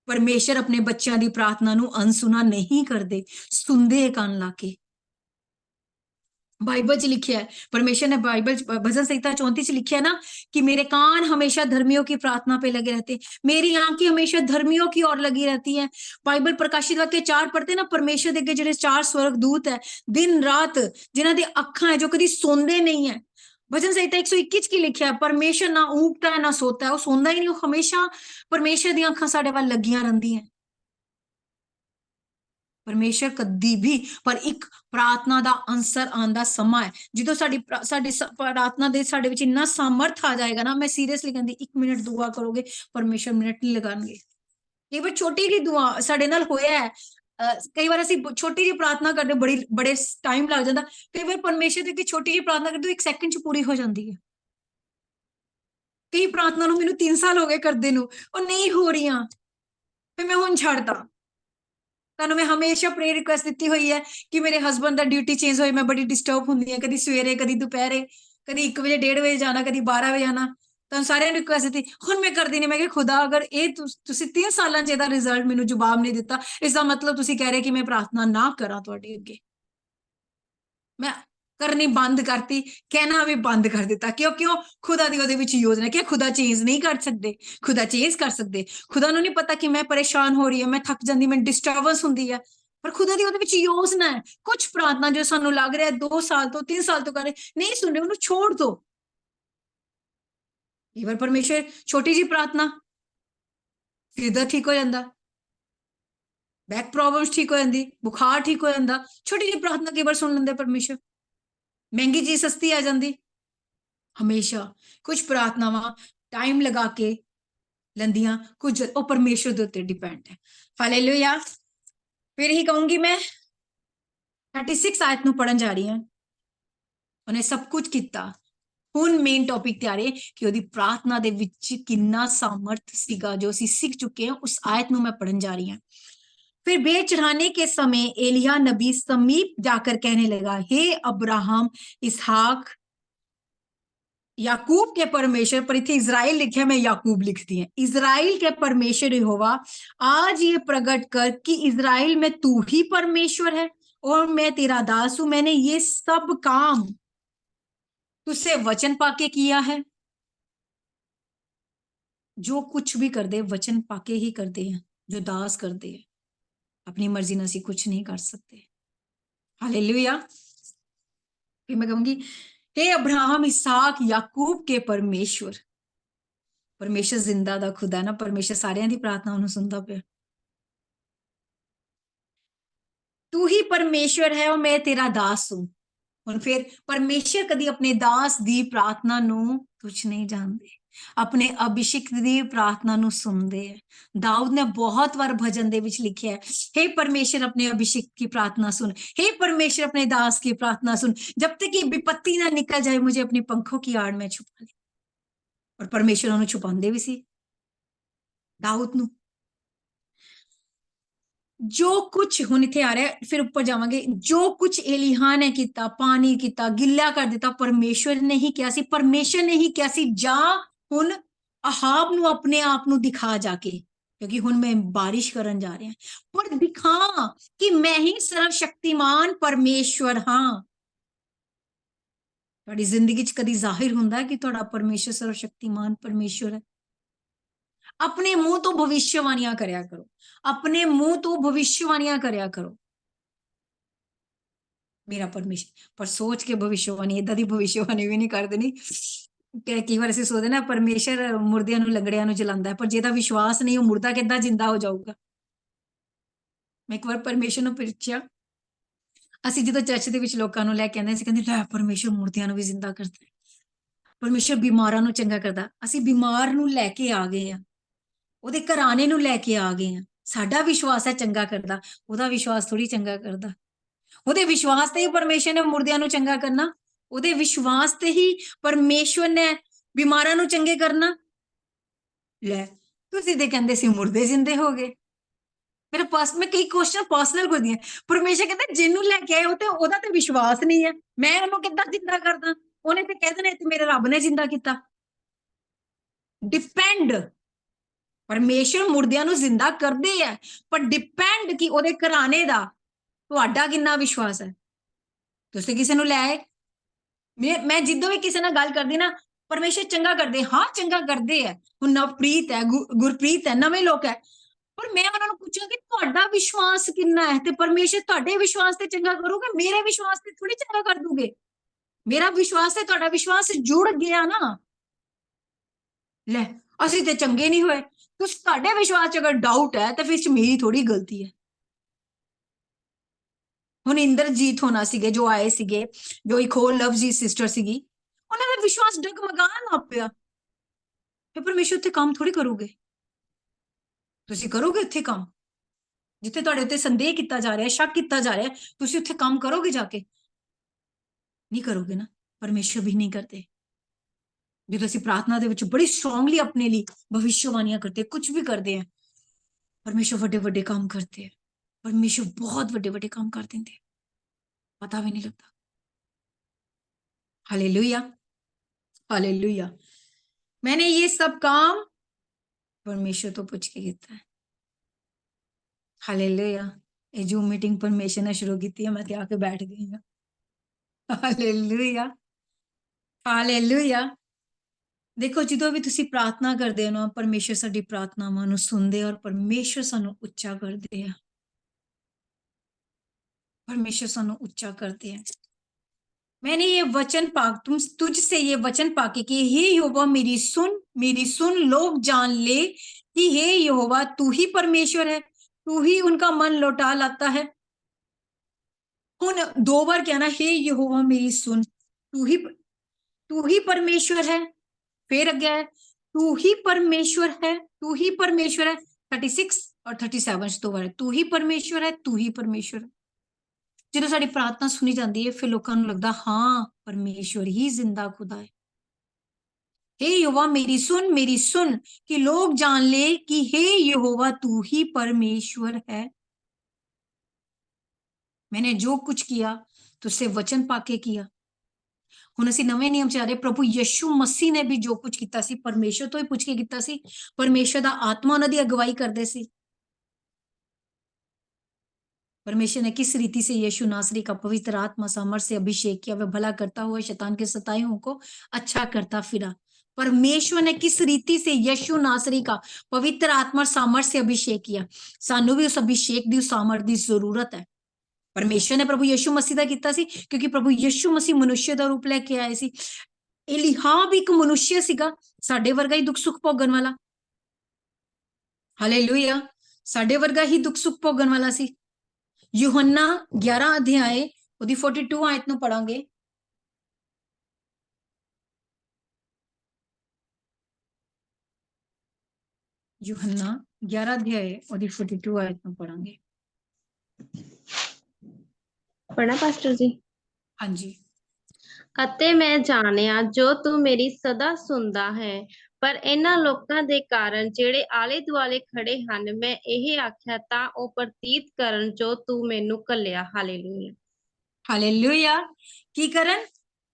ਪਰਮੇਸ਼ਰ ਆਪਣੇ ਬੱਚਿਆਂ ਦੀ ਪ੍ਰਾਰਥਨਾ ਨੂੰ ਅਣਸੁਣਾ ਨਹੀਂ ਕਰਦੇ, ਸੁਣਦੇ ਕੰਨ ਲਾ ਕੇ। बाइबल च लिखा है, परमेश्वर ने बाइबल भजन संहिता 34 च लिखा है ना कि मेरे कान हमेशा धर्मियों की प्रार्थना पे लगे रहते, मेरी आंखें हमेशा धर्मियों की ओर लगी रहती हैं। बाइबल प्रकाशित वाक्य 4 पढ़ते ना, परमेश्वर दे जेडे 4 स्वर्गदूत है दिन रात जिन्हां दी अखां है जो कदी सोंदे नहीं है। भजन संहिता 121 की लिखा है परमेश्वर ना ऊँगता है ना सोता है, वो सोंदा ही नहीं, वो हमेशा परमेश्वर दी अखां साडे वल लगियां रहिंदियां। परमेश्वर कदी भी, पर एक प्रार्थना का आंसर आंदा समा है जो साडी प्रार्थना दे साडे विच इन्ना सामर्थ आ जाएगा ना, मैं सीरियसली कहंदी 1 मिनट दुआ करोगे परमेश्वर मिनट नहीं लगाएंगे। कई बार छोटी जी दुआ साडे नाल होया है, कई बार असी छोटी जी प्रार्थना करते बड़े टाइम लग जाता, कई बार परमेश्वर की छोटी जी प्रार्थना करते 1 सेकंड च पूरी हो जाती है। कई प्रार्थना नूं मैनूं 3 साल हो गए करदे नूं, और नहीं हो रही, फिर मैं हुण छड्डता। ਤੁਹਾਨੂੰ ਮੈਂ ਹਮੇਸ਼ਾ ਪ੍ਰੇ ਰਿਕੁਐਸਟ ਦਿੱਤੀ ਹੋਈ ਹੈ ਕਿ ਮੇਰੇ ਹਸਬੰਡ ਦਾ ਡਿਊਟੀ ਚੇਂਜ ਹੋਏ, ਮੈਂ ਬੜੀ ਡਿਸਟਰਬ ਹੁੰਦੀ ਹਾਂ, ਕਦੀ ਸਵੇਰੇ, ਕਦੀ ਦੁਪਹਿਰੇ, ਕਦੀ 1 ਵਜੇ 1:30 ਵਜੇ ਜਾਣਾ, ਕਦੀ 12 ਵਜੇ ਆਣਾ। ਤੁਹਾਨੂੰ ਸਾਰਿਆਂ ਨੂੰ ਰਿਕੁਐਸਟ ਦਿੱਤੀ, ਹੁਣ ਮੈਂ ਕਰਦੀ ਨਹੀਂ। ਮੈਂ ਕਿਹਾ ਖੁਦਾ ਅਗਰ ਇਹ ਤੁਸੀਂ 3 ਸਾਲਾਂ 'ਚ ਇਹਦਾ ਰਿਜ਼ਲਟ ਮੈਨੂੰ ਜਵਾਬ ਨਹੀਂ ਦਿੱਤਾ, ਇਸ ਦਾ ਮਤਲਬ ਤੁਸੀਂ ਕਹਿ ਰਹੇ ਕਿ ਮੈਂ ਪ੍ਰਾਰਥਨਾ ਨਾ ਕਰਾਂ ਤੁਹਾਡੇ ਅੱਗੇ। ਮੈਂ ਕਰਨੀ ਬੰਦ ਕਰਤੀ, ਕਹਿਣਾ ਵੀ ਬੰਦ ਕਰ ਦਿੱਤਾ। ਕਿਉਂ ਖੁਦਾ ਦੀ ਉਹਦੇ ਵਿੱਚ ਯੋਜਨਾ ਕਿ ਖੁਦਾ ਚੇਂਜ ਨਹੀਂ ਕਰ ਸਕਦੇ, ਖੁਦਾ ਚੇਂਜ ਕਰ ਸਕਦੇ। ਖੁਦਾ ਨੂੰ ਨਹੀਂ ਪਤਾ ਕਿ ਮੈਂ ਪਰੇਸ਼ਾਨ ਹੋ ਰਹੀ ਹਾਂ, ਮੈਂ ਥੱਕ ਜਾਂਦੀ, ਮੈਨੂੰ ਡਿਸਟਰਬੈਂਸ ਹੁੰਦੀ ਹੈ, ਪਰ ਖੁਦਾ ਦੀ ਉਹਦੇ ਵਿੱਚ ਯੋਜਨਾ ਹੈ। ਕੁਝ ਪ੍ਰਾਰਥਨਾ ਜੋ ਸਾਨੂੰ ਲੱਗ ਰਿਹਾ 2 ਸਾਲ ਤੋਂ 3 ਸਾਲ ਤੋਂ ਕਰ ਰਹੇ ਨਹੀਂ ਸੁਣ ਰਹੇ, ਉਹਨੂੰ ਛੋੜ ਦੋ। ਕਈ ਵਾਰ ਪਰਮੇਸ਼ਰ ਛੋਟੀ ਜੀ ਪ੍ਰਾਰਥਨਾ, ਸਿਰ ਦਰਦ ਠੀਕ ਹੋ ਜਾਂਦਾ, बैक प्रॉब्लम्स ठीक हो जाती, बुखार ठीक हो जाता, छोटी जी प्रार्थना कई बार सुन लेंदे परमेश्वर। महंगी चीज सस्ती आ जाती। हमेशा कुछ प्रार्थनावां टाइम लगा के लंदियां, कुछ परमेश्वर के उत्ते डिपेंड है। हालेलुया। फिर ही कहूंगी मैं 36 आयत ਨੂੰ ਪੜਨ ਜਾ ਰਹੀ ਹਾਂ। ਉਹਨੇ ਸਭ ਕੁਝ ਕੀਤਾ। ਹੁਣ ਮੇਨ ਟੌਪਿਕ ਤੇ ਆ ਰਹੇ ਕਿ ਉਹਦੀ ਪ੍ਰਾਰਥਨਾ ਦੇ ਵਿੱਚ ਕਿੰਨਾ ਸਾਮਰਥ ਸੀਗਾ ਜੋ ਅਸੀਂ ਸਿੱਖ ਚੁੱਕੇ ਹਾਂ। ਉਸ ਆਇਤ ਨੂੰ मैं पढ़न जा रही हूँ। फिर बेच चढ़ाने के समय एलिय्याह नबी समीप जाकर कहने लगा, हे अब्राहम, इसहाक, याकूब के परमेश्वर, पर इथे इज़राइल लिखे, मैं याकूब लिखती है, इज़राइल के परमेश्वर यहोवा, आज ये प्रकट कर कि इज़राइल में तू ही परमेश्वर है और मैं तेरा दास हूं। मैंने ये सब काम तुझसे वचन पाके किया है। जो कुछ भी कर दे वचन पाके ही करते हैं, जो दास करते हैं, अपनी मर्जी ना से कुछ नहीं कर सकते। हालेलुया। फिर मैं कहूंगी, हे अब्राहम, इसहाक, याकूब के परमेश्वर। परमेश्वर जिंदा दा खुदा ना, परमेश्वर सारियां दी प्रार्थना ਉਹਨੂੰ ਸੁਣਦਾ ਪਿਆ। तू ही परमेश्वर है और मैं तेरा दास हूं। और फिर परमेश्वर कदी अपने दास दी प्रार्थना ਨੂੰ ਕੁਝ ਨਹੀਂ ਜਾਣਦੇ, ਆਪਣੇ ਅਭਿਸ਼ੇਕ ਦੀ ਪ੍ਰਾਰਥਨਾ ਨੂੰ ਸੁਣਦੇ ਹੈ। दाऊद ने बहुत बार भजन ਦੇ ਵਿੱਚ ਲਿਖਿਆ है, हे परमेश्वर अपने अभिषेक की प्रार्थना सुन, हे परमेश्वर अपने दास की प्रार्थना सुन, जब तक ये विपत्ति ना निकल जाए मुझे अपनी पंखों की आड़ में छुपा ले। और परमेश्वर ਉਹਨੂੰ ਛੁਪਾਉਂਦੇ ਵੀ ਸੀ दाऊद ਨੂੰ। जो कुछ हुन इथे आ रहा है, फिर ऊपर जावांगे, जो कुछ एलिय्याह ने किया, पानी किया, गिला कर दिता, परमेश्वर ने ही किया सी। परमेश्वर ने ही किया सी, जा हुन अहाब नु अपने आप नु दिखा जाके, क्योंकि हुन मैं बारिश करन जा रहे हैं, पर दिखा कि मैं ही सर्वशक्तिमान परमेश्वर हाँ। तुहाडी जिंदगी च कदी जाहिर हुंदा है कि तुहाडा परमेश्वर सर्वशक्तिमान परमेश्वर है। अपने मुंह तो भविष्यवाणियां करया करो, अपने मुंह तो भविष्यवाणियां करया करो, मेरा परमेश्वर। पर सोच के भविष्यवाणी, इदां दी भविष्यवाणी भी नहीं कर देनी कि कई बार ਅਸੀਂ ਸੋਚਦੇ ਨਾ ਪਰਮੇਸ਼ਰ ਮੁਰਦਿਆਂ ਨੂੰ ਲੰਗੜਿਆਂ ਨੂੰ ਜਲਾਉਂਦਾ ਹੈ, ਪਰ ਜਿਹਦਾ ਵਿਸ਼ਵਾਸ ਨਹੀਂ ਉਹ ਮੁਰਦਾ ਕਿੱਦਾਂ ਜਿੰਦਾ ਹੋ ਜਾਊਗਾ। ਮੈਂ ਇੱਕ ਵਾਰ ਪਰਮੇਸ਼ਰ ਨੂੰ ਪੁੱਛਿਆ, ਅਸੀਂ ਜਦੋਂ ਚਰਚ ਦੇ ਵਿੱਚ ਲੋਕਾਂ ਨੂੰ ਲੈ ਕੇ ਆਉਂਦੇ ਸੀ, ਕਹਿੰਦੇ ਲੈ ਪਰਮੇਸ਼ਰ ਮੁਰਦਿਆਂ ਨੂੰ ਵੀ ਜ਼ਿੰਦਾ ਕਰਦਾ ਹੈ, ਪਰਮੇਸ਼ਰ ਬਿਮਾਰਾਂ ਨੂੰ ਚੰਗਾ ਕਰਦਾ। ਅਸੀਂ ਬਿਮਾਰ ਨੂੰ ਲੈ ਕੇ ਆ ਗਏ ਆ, ਉਹਦੇ ਘਰਾਣੇ ਨੂੰ ਲੈ ਕੇ ਆ ਗਏ ਆ। ਸਾਡਾ ਵਿਸ਼ਵਾਸ ਹੈ ਚੰਗਾ ਕਰਦਾ, ਉਹਦਾ ਵਿਸ਼ਵਾਸ ਥੋੜੀ ਚੰਗਾ ਕਰਦਾ। ਉਹਦੇ ਵਿਸ਼ਵਾਸ ਤੇ ਹੀ ਪਰਮੇਸ਼ਰ ਨੇ ਮੁਰਦਿਆਂ ਨੂੰ ਚੰਗਾ ਕਰਨਾ, ਉਹਦੇ ਵਿਸ਼ਵਾਸ ਤੇ ਹੀ ਪਰਮੇਸ਼ਰ ਨੇ ਬਿਮਾਰਾਂ ਨੂੰ ਚੰਗੇ ਕਰਨਾ। ਲੈ ਤੁਸੀਂ ਤੇ ਕਹਿੰਦੇ ਸੀ ਮੁਰਦੇ ਜਿੰਦੇ ਹੋ ਗਏ। मेरा पास में कई क्वेश्चन पर्सनल कर दिए। परमेश्वर कहते जिन्नू लेके आए हो ते ओदा ते विश्वास नहीं है, मैं ਉਹਨੂੰ ਕਿੱਦਾਂ ਜਿੰਦਾ ਕਰਦਾ। ਉਹਨੇ ਤੇ ਕਹਿ ਦੇਣਾ ਤੇ ਮੇਰੇ ਰੱਬ ਨੇ ਜਿੰਦਾ ਕੀਤਾ। ਡਿਪੈਂਡ, ਪਰਮੇਸ਼ਰ ਮੁਰਦਿਆਂ ਨੂੰ ਜ਼ਿੰਦਾ ਕਰਦੇ ਆ, ਪਰ ਡਿਪੈਂਡ ਕਿ ਉਹਦੇ ਘਰਾਣੇ ਦਾ ਤੁਹਾਡਾ ਕਿੰਨਾ ਵਿਸ਼ਵਾਸ ਹੈ। ਤੁਸੀਂ ਕਿਸੇ ਨੂੰ ਲੈ ਆਏ, ਮੈਂ ਜਿੱਦੋਂ ਵੀ ਕਿਸੇ ਨਾਲ ਗੱਲ ਕਰਦੀ ਨਾ, ਪਰਮੇਸ਼ਰ ਚੰਗਾ ਕਰਦੇ, ਹਾਂ ਚੰਗਾ ਕਰਦੇ ਆ। ਹੁਣ ਨਵਪ੍ਰੀਤ ਹੈ, ਗੁਰਪ੍ਰੀਤ ਹੈ, ਨਵੇਂ ਲੋਕ ਹੈ, पर मैं उन्होंने पूछा कि ਤੁਹਾਡਾ विश्वास कितना है, ते परमेश्वर ਤੁਹਾਡੇ विश्वास ते चंगा करूगा, मेरे विश्वास ते थोड़ी चंगा कर दोगे। मेरा विश्वास ते ਤੁਹਾਡਾ विश्वास जुड़ गया ना। ले ਅਸੀਂ ਤੇ ਚੰਗੇ ਨਹੀਂ ਹੋਏ, ਤੁਸੀਂ ਤੁਹਾਡੇ ਵਿਸ਼ਵਾਸ 'ਚ ਅਗਰ ਡਾਊਟ ਹੈ ਤਾਂ ਫਿਰ ਮੇਰੀ ਥੋੜੀ ਗਲਤੀ ਹੈ। ਹੁਣ ਇੰਦਰਜੀਤ ਹੋਣਾ ਸੀਗੇ ਜੋ ਆਏ ਸੀਗੇ, ਜੋ ਇੱਕ ਹੋਰ ਲਵਜੀਤ ਸਿਸਟਰ ਸੀਗੀ, ਉਹਨਾਂ ਦਾ ਵਿਸ਼ਵਾਸ ਡਗਮਗਾਣ ਲੱਗ ਪਿਆ। ਫਿਰ ਪਰਮੇਸ਼ਰ ਉੱਤੇ ਕੰਮ ਥੋੜੀ ਕਰੋਗੇ, ਤੁਸੀਂ ਕਰੋਗੇ ਉੱਥੇ ਕੰਮ ਜਿੱਥੇ ਤੁਹਾਡੇ ਉੱਤੇ ਸੰਦੇਹ ਕੀਤਾ ਜਾ ਰਿਹਾ, ਸ਼ੱਕ ਕੀਤਾ ਜਾ ਰਿਹਾ, ਤੁਸੀਂ ਉੱਥੇ ਕੰਮ ਕਰੋਗੇ ਜਾ ਕੇ? ਨਹੀਂ ਕਰੋਗੇ ਨਾ। ਪਰਮੇਸ਼ਰ ਵੀ ਨਹੀਂ ਕਰਦੇ। ਜਦੋਂ ਅਸੀਂ ਪ੍ਰਾਰਥਨਾ ਦੇ ਵਿੱਚ ਬੜੀ ਸਟਰੋਂਗਲੀ ਆਪਣੇ ਲਈ ਭਵਿੱਖਬਾਣੀਆਂ ਕਰਦੇ, ਕੁਝ ਵੀ ਕਰਦੇ ਆ, ਪਰਮੇਸ਼ਰ ਵੱਡੇ ਵੱਡੇ ਕੰਮ ਕਰਦੇ ਆ। परमेश्वर बहुत बड़े बड़े काम कर देते, पता भी नहीं लगता। Hallelujah, hallelujah. मैंने ये सब काम परमेश्वर तो पूछ के किया है। हालेलुया। ये जूम मीटिंग परमेश्वर ने शुरू की है, मैं तो आके बैठ गई हूँ। Hallelujah, hallelujah. देखो जो भी तुसी प्रार्थना करते हो ना, परमेश्वर साडी प्रार्थनावां नूं सुनदे और परमेश्वर सानू उच्चा करदे आ। परमेश्वर सानू उच्चा करते हैं। मैंने ये वचन पाक तुझसे ये वचन पाके कि हे यहोवा मेरी सुन, लोग जान ले कि हे यहोवा तू ही परमेश्वर है, तू ही उनका मन लौटा लाता है। हुन 2 बार कहना, हे यहोवा मेरी सुन, तू ही परमेश्वर है। फिर अगे है, तू ही परमेश्वर है, तू ही परमेश्वर है, 36 और 37 च 2 बार तू ही परमेश्वर है, तू ही परमेश्वर है। ਜਦੋਂ ਸਾਡੀ ਪ੍ਰਾਰਥਨਾ ਸੁਣੀ ਜਾਂਦੀ ਹੈ, ਫਿਰ ਲੋਕਾਂ ਨੂੰ ਲੱਗਦਾ ਹਾਂ परमेश्वर ही जिंदा खुदा है। हे यहोवा मेरी सुन कि लोग जान ले कि हे यहोवा तू ही परमेश्वर है। मैंने जो कुछ किया तुझसे वचन पाके किया। ਹੁਣ ਅਸੀਂ ਨਵੇਂ ਨਿਯਮ ਚ ਆ ਰਹੇ, ਪ੍ਰਭੂ ਯਿਸੂ ਮਸੀਹ ਨੇ ਵੀ ਜੋ ਕੁਝ ਕੀਤਾ ਸੀ ਪਰਮੇਸ਼ਰ ਤੋਂ ਹੀ ਪੁੱਛ ਕੇ ਕੀਤਾ ਸੀ। ਪਰਮੇਸ਼ਰ ਦਾ ਆਤਮਾ ਉਹਨਾਂ ਦੀ ਅਗਵਾਈ ਕਰਦੇ ਸੀ। परमेश्वर ने किस रीति से यीशु नासरी का पवित्र आत्मा सामर्थ से अभिषेक किया, वह भला करता हुआ शैतान के सतायों को अच्छा करता फिरा। परमेश्वर ने किस रीति से यीशु नासरी का पवित्र आत्मा सामर्थ से अभिषेक किया। सानू भी उस अभिषेक दी, उस सामर्थ की जरूरत है। परमेश्वर ने प्रभु यीशु मसीह का किया सी, क्योंकि प्रभु यीशु मसीह मनुष्य का रूप लेके आए सी। एलिहा भी एक मनुष्य सीगा, साडे वर्गा ही दुख सुख भोगन वाला। हालेलुया, साडे वर्गा ही दुख सुख भोगन वाला सी। यूहन्ना 11 अध्याय ਉਹਦੀ 42 ਆਇਤ ਨੂੰ ਪੜਾਂਗੇ। यूहन्ना 11 अध्याय ਉਹਦੀ 42 ਆਇਤ ਨੂੰ ਪੜਾਂਗੇ। ਪੜਨਾ ਪਾਸਟਰ ਜੀ? ਹਾਂਜੀ। ਅਤੇ ਮੈਂ ਜਾਣਿਆ ਜੋ ਤੂੰ ਮੇਰੀ ਸਦਾ ਸੁਣਦਾ ਹੈ, ਪਰ ਇਹਨਾਂ ਲੋਕਾਂ ਦੇ ਕਾਰਨ ਜਿਹੜੇ ਆਲੇ ਦੁਆਲੇ ਖੜੇ ਹਨ, ਮੈਂ ਇਹ ਆਖਿਆ ਤਾਂ ਉਹ ਪ੍ਰਤੀਤ ਕਰਨ ਜੋ ਤੂੰ ਮੈਨੂੰ ਘੱਲਿਆ। Hallelujah, hallelujah. ਕੀ ਕਰਨ?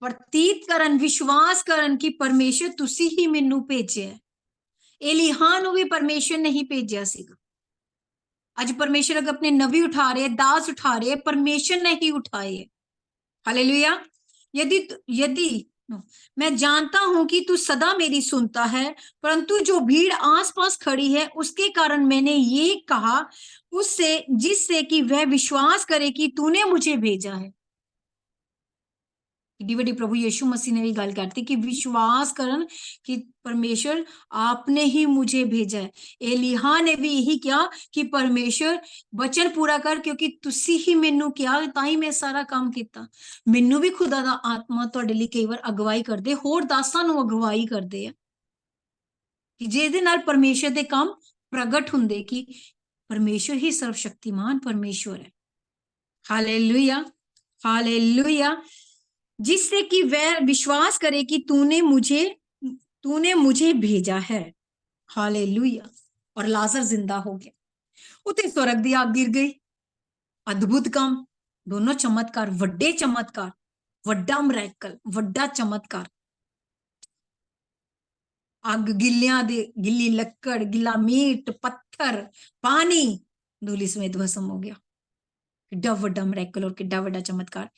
ਪ੍ਰਤੀਤ ਕਰਨ, ਵਿਸ਼ਵਾਸ ਕਰਨ ਕਿ ਪਰਮੇਸ਼ਰ ਤੁਸੀਂ ਹੀ ਮੈਨੂੰ ਭੇਜਿਆ। एलिहा ਨੂੰ ਵੀ परमेश्वर ने ही भेजा ਸੀਗਾ। ਅੱਜ परमेश्वर अगर अपने नबी उठा रहे, दास उठा रहे, परमेश्वर ने ही उठाए। हालेलुया। यदि मैं जानता हूं कि तू सदा मेरी सुनता है, परंतु जो भीड़ आसपास खड़ी है उसके कारण मैंने ये कहा उससे, जिससे कि वह विश्वास करे कि तूने मुझे भेजा है। ਏਡੀ ਵੱਡੀ ਪ੍ਰਭੂ ਯਿਸੂ ਮਸੀਹ ਨੇ ਵੀ ਗੱਲ ਕਰਤੀ ਕਿ ਵਿਸ਼ਵਾਸ ਕਰਨ ਕਿ परमेश्वर आपने ही मुझे भेजा है। एलिहा ने भी यही किया कि परमेश्वर वचन पूरा कर, क्योंकि तुसी ही मैनू किया तां ही मैं सारा काम किया। मैनू भी खुदा दा आत्मा तुहाडे लई कई बार अगवाई करदे, होर दासां नू अगवाई करदे आ कि ਜਿਹਦੇ ਨਾਲ परमेश्वर ਦੇ ਕੰਮ प्रगट ਹੁੰਦੇ कि परमेश्वर ही सर्वशक्तिमान परमेश्वर है। Hallelujah, hallelujah. जिससे कि वह विश्वास करे कि तूने मुझे भेजा है। हालेलुया। और लाजर जिंदा हो गया। उते स्वर्ग दी आग गिर गई। अद्भुत काम, दोनों चमत्कार, वड्डे चमत्कार, वड्डा मिरेकल, वड्डा चमत्कार। आग, गिल्ली लक्कड़, गिला मीट, पत्थर, पानी धूलि समेत भस्म हो गया। किड्डा वड्डा मिरेकल और किड्डा वड्डा चमत्कार।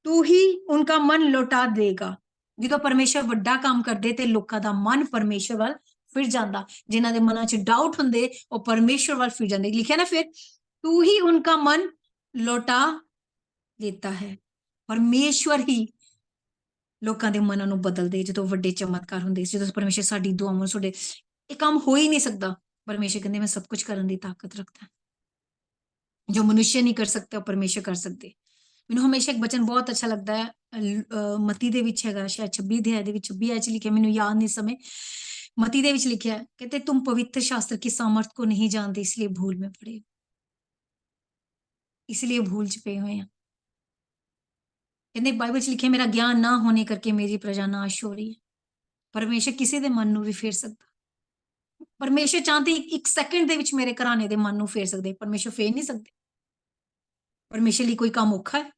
तू ही उनका मन लौटा देगा। ਜਦੋਂ ਪਰਮੇਸ਼ਰ ਵੱਡਾ ਕੰਮ ਕਰਦੇ ਤੇ ਲੋਕਾਂ ਦਾ ਮਨ ਪਰਮੇਸ਼ਰ ਵੱਲ ਫਿਰ ਜਾਂਦਾ। ਜਿਨ੍ਹਾਂ ਦੇ ਮਨਾਂ 'ਚ ਡਾਊਟ ਹੁੰਦੇ ਉਹ ਪਰਮੇਸ਼ਰ ਵੱਲ ਫਿਰ ਜਾਂਦੇ। ਲਿਖਿਆ ਨਾ ਫਿਰ, ਤੂੰ ਹੀ ਉਨਕਾ ਮਨ ਲੌਟਾ ਦੇਤਾ ਹੈ। ਪਰਮੇਸ਼ਵਰ ਹੀ ਲੋਕਾਂ ਦੇ ਮਨਾਂ ਨੂੰ ਬਦਲਦੇ ਜਦੋਂ ਵੱਡੇ ਚਮਤਕਾਰ ਹੁੰਦੇ। ਜਦੋਂ ਪਰਮੇਸ਼ਰ ਸਾਡੀ ਦੁਆਵਾਂ ਸੁਣੇ, ਇਹ ਕੰਮ ਹੋ ਹੀ ਨਹੀਂ ਸਕਦਾ। ਪਰਮੇਸ਼ਰ ਕਹਿੰਦੇ ਮੈਂ ਸਭ ਕੁਝ ਕਰਨ ਦੀ ਤਾਕਤ ਰੱਖਦਾ। ਜੋ ਮਨੁੱਖ ਨਹੀਂ ਕਰ ਸਕਦਾ ਉਹ ਪਰਮੇਸ਼ਰ ਕਰ ਸਕਦੇ। ਮੈਨੂੰ ਹਮੇਸ਼ਾ ਇੱਕ ਬਚਨ ਬਹੁਤ ਅੱਛਾ ਲੱਗਦਾ ਹੈ, ਮਤੀ ਦੇ ਵਿੱਚ ਹੈਗਾ, ਸ਼ਾਇਦ 26 ਅਧਿਆਇ ਦੇ ਵਿੱਚ 26 ਚ ਲਿਖਿਆ, ਮੈਨੂੰ ਯਾਦ ਨਹੀਂ ਸਮੇਂ। मती दे विच लिखिया है, कहते तुम पवित्र शास्त्र की सामर्थ को नहीं जानते, इसलिए भूल में पड़े, इसलिए भूल च पे हुए हैं। कहते बाइबल च लिखिया मेरा ज्ञान ना होने करके मेरी प्रजा नाश हो रही है। परमेश्वर किसी दे मन नूं भी फेर सकदा। परमेश्वर चाहते एक सेकंड दे विच मेरे घराने दे मन नूं फेर सकदे, परमेश्वर फेर नहीं सकदे। परमेश्वर लिए कोई काम औखा है?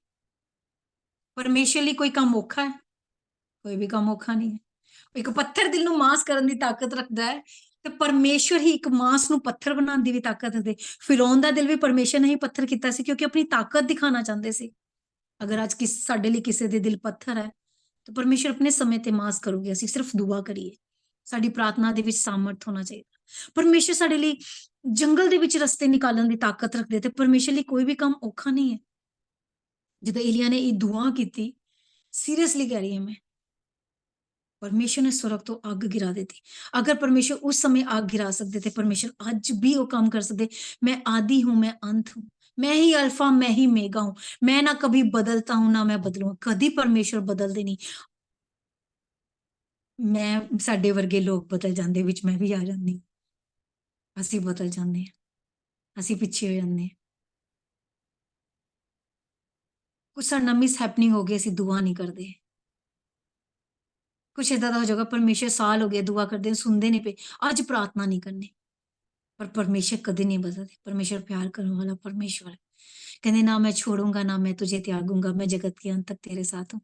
परमेश्वर लिए कोई काम औखा है? कोई भी काम औखा नहीं है। एक पत्थर दिल नूं मांस करन दी ताकत रखदा है, ते परमेश्वर ही एक मांस नूं पत्थर बनाउण दी भी ताकत रखदे। फिरौन दा दिल भी परमेश्वर ने ही पत्थर कीता सी, क्योंकि अपनी ताकत दिखाना चाहते सी। अगर आज साडे लई किसी दे दिल पत्थर है तो परमेश्वर अपने समय ते मांस करूगे। असीं सिर्फ दुआ करिए, साडी प्रार्थना दे विच सामर्थ होना चाहिए। परमेश्वर साडे लई जंगल दे विच रस्ते निकालण दी ताकत रखदे, ते परमेश्वर लई कोई भी काम औखा नहीं है। जदों एलिय्याह ने ये दुआ कीती, सीरियसली कह रही है मैं, परमेश्वर ने स्वर्ग तो आग गिरा देती। अगर परमेश्वर उस समय आग गिरा सकते थे, परमेश्वर आज भी वो काम कर सकते। मैं आदि हूं, मैं अंत हूं, मैं ही अल्फा, मैं ही मेगा हूं, मैं ना कभी बदलता हूं ना मैं बदलूंगा। कभी परमेश्वर बदलते नहीं। ਮੈਂ ਸਾਡੇ ਵਰਗੇ ਲੋਕ ਬਦਲ ਜਾਂਦੇ, ਵਿੱਚ ਮੈਂ ਵੀ ਆ ਜਾਂਦੀ ਹਾਂ। ਅਸੀਂ ਬਦਲ ਜਾਂਦੇ ਹਾਂ, ਅਸੀਂ ਪਿੱਛੇ ਹੋ ਜਾਂਦੇ ਹਾਂ। ਕੁਛ ਸਾਡੇ ਨਾਲ ਮਿਸ ਹੈਪਨਿੰਗ ਹੋ ਗਈ, ਅਸੀਂ ਦੁਆ ਨਹੀਂ ਕਰਦੇ। ਕੁਛ ਏਦਾਂ ਦਾ ਹੋ ਜਾਊਗਾ, ਪਰਮੇਸ਼ਰ ਸਾਲ ਹੋ ਗਏ ਦੁਆ ਕਰਦੇ ਸੁਣਦੇ ਨਹੀਂ ਪਏ, ਅੱਜ ਪ੍ਰਾर्थना नहीं करनी। पर परमेश्वर कभी नहीं बदलते। परमेश्वर प्यार करने वाला परमेश्वर है। कहते ना मैं छोड़ूंगा ना मैं तुझे त्यागूंगा, मैं जगत के अंत तक तेरे साथ हूँ।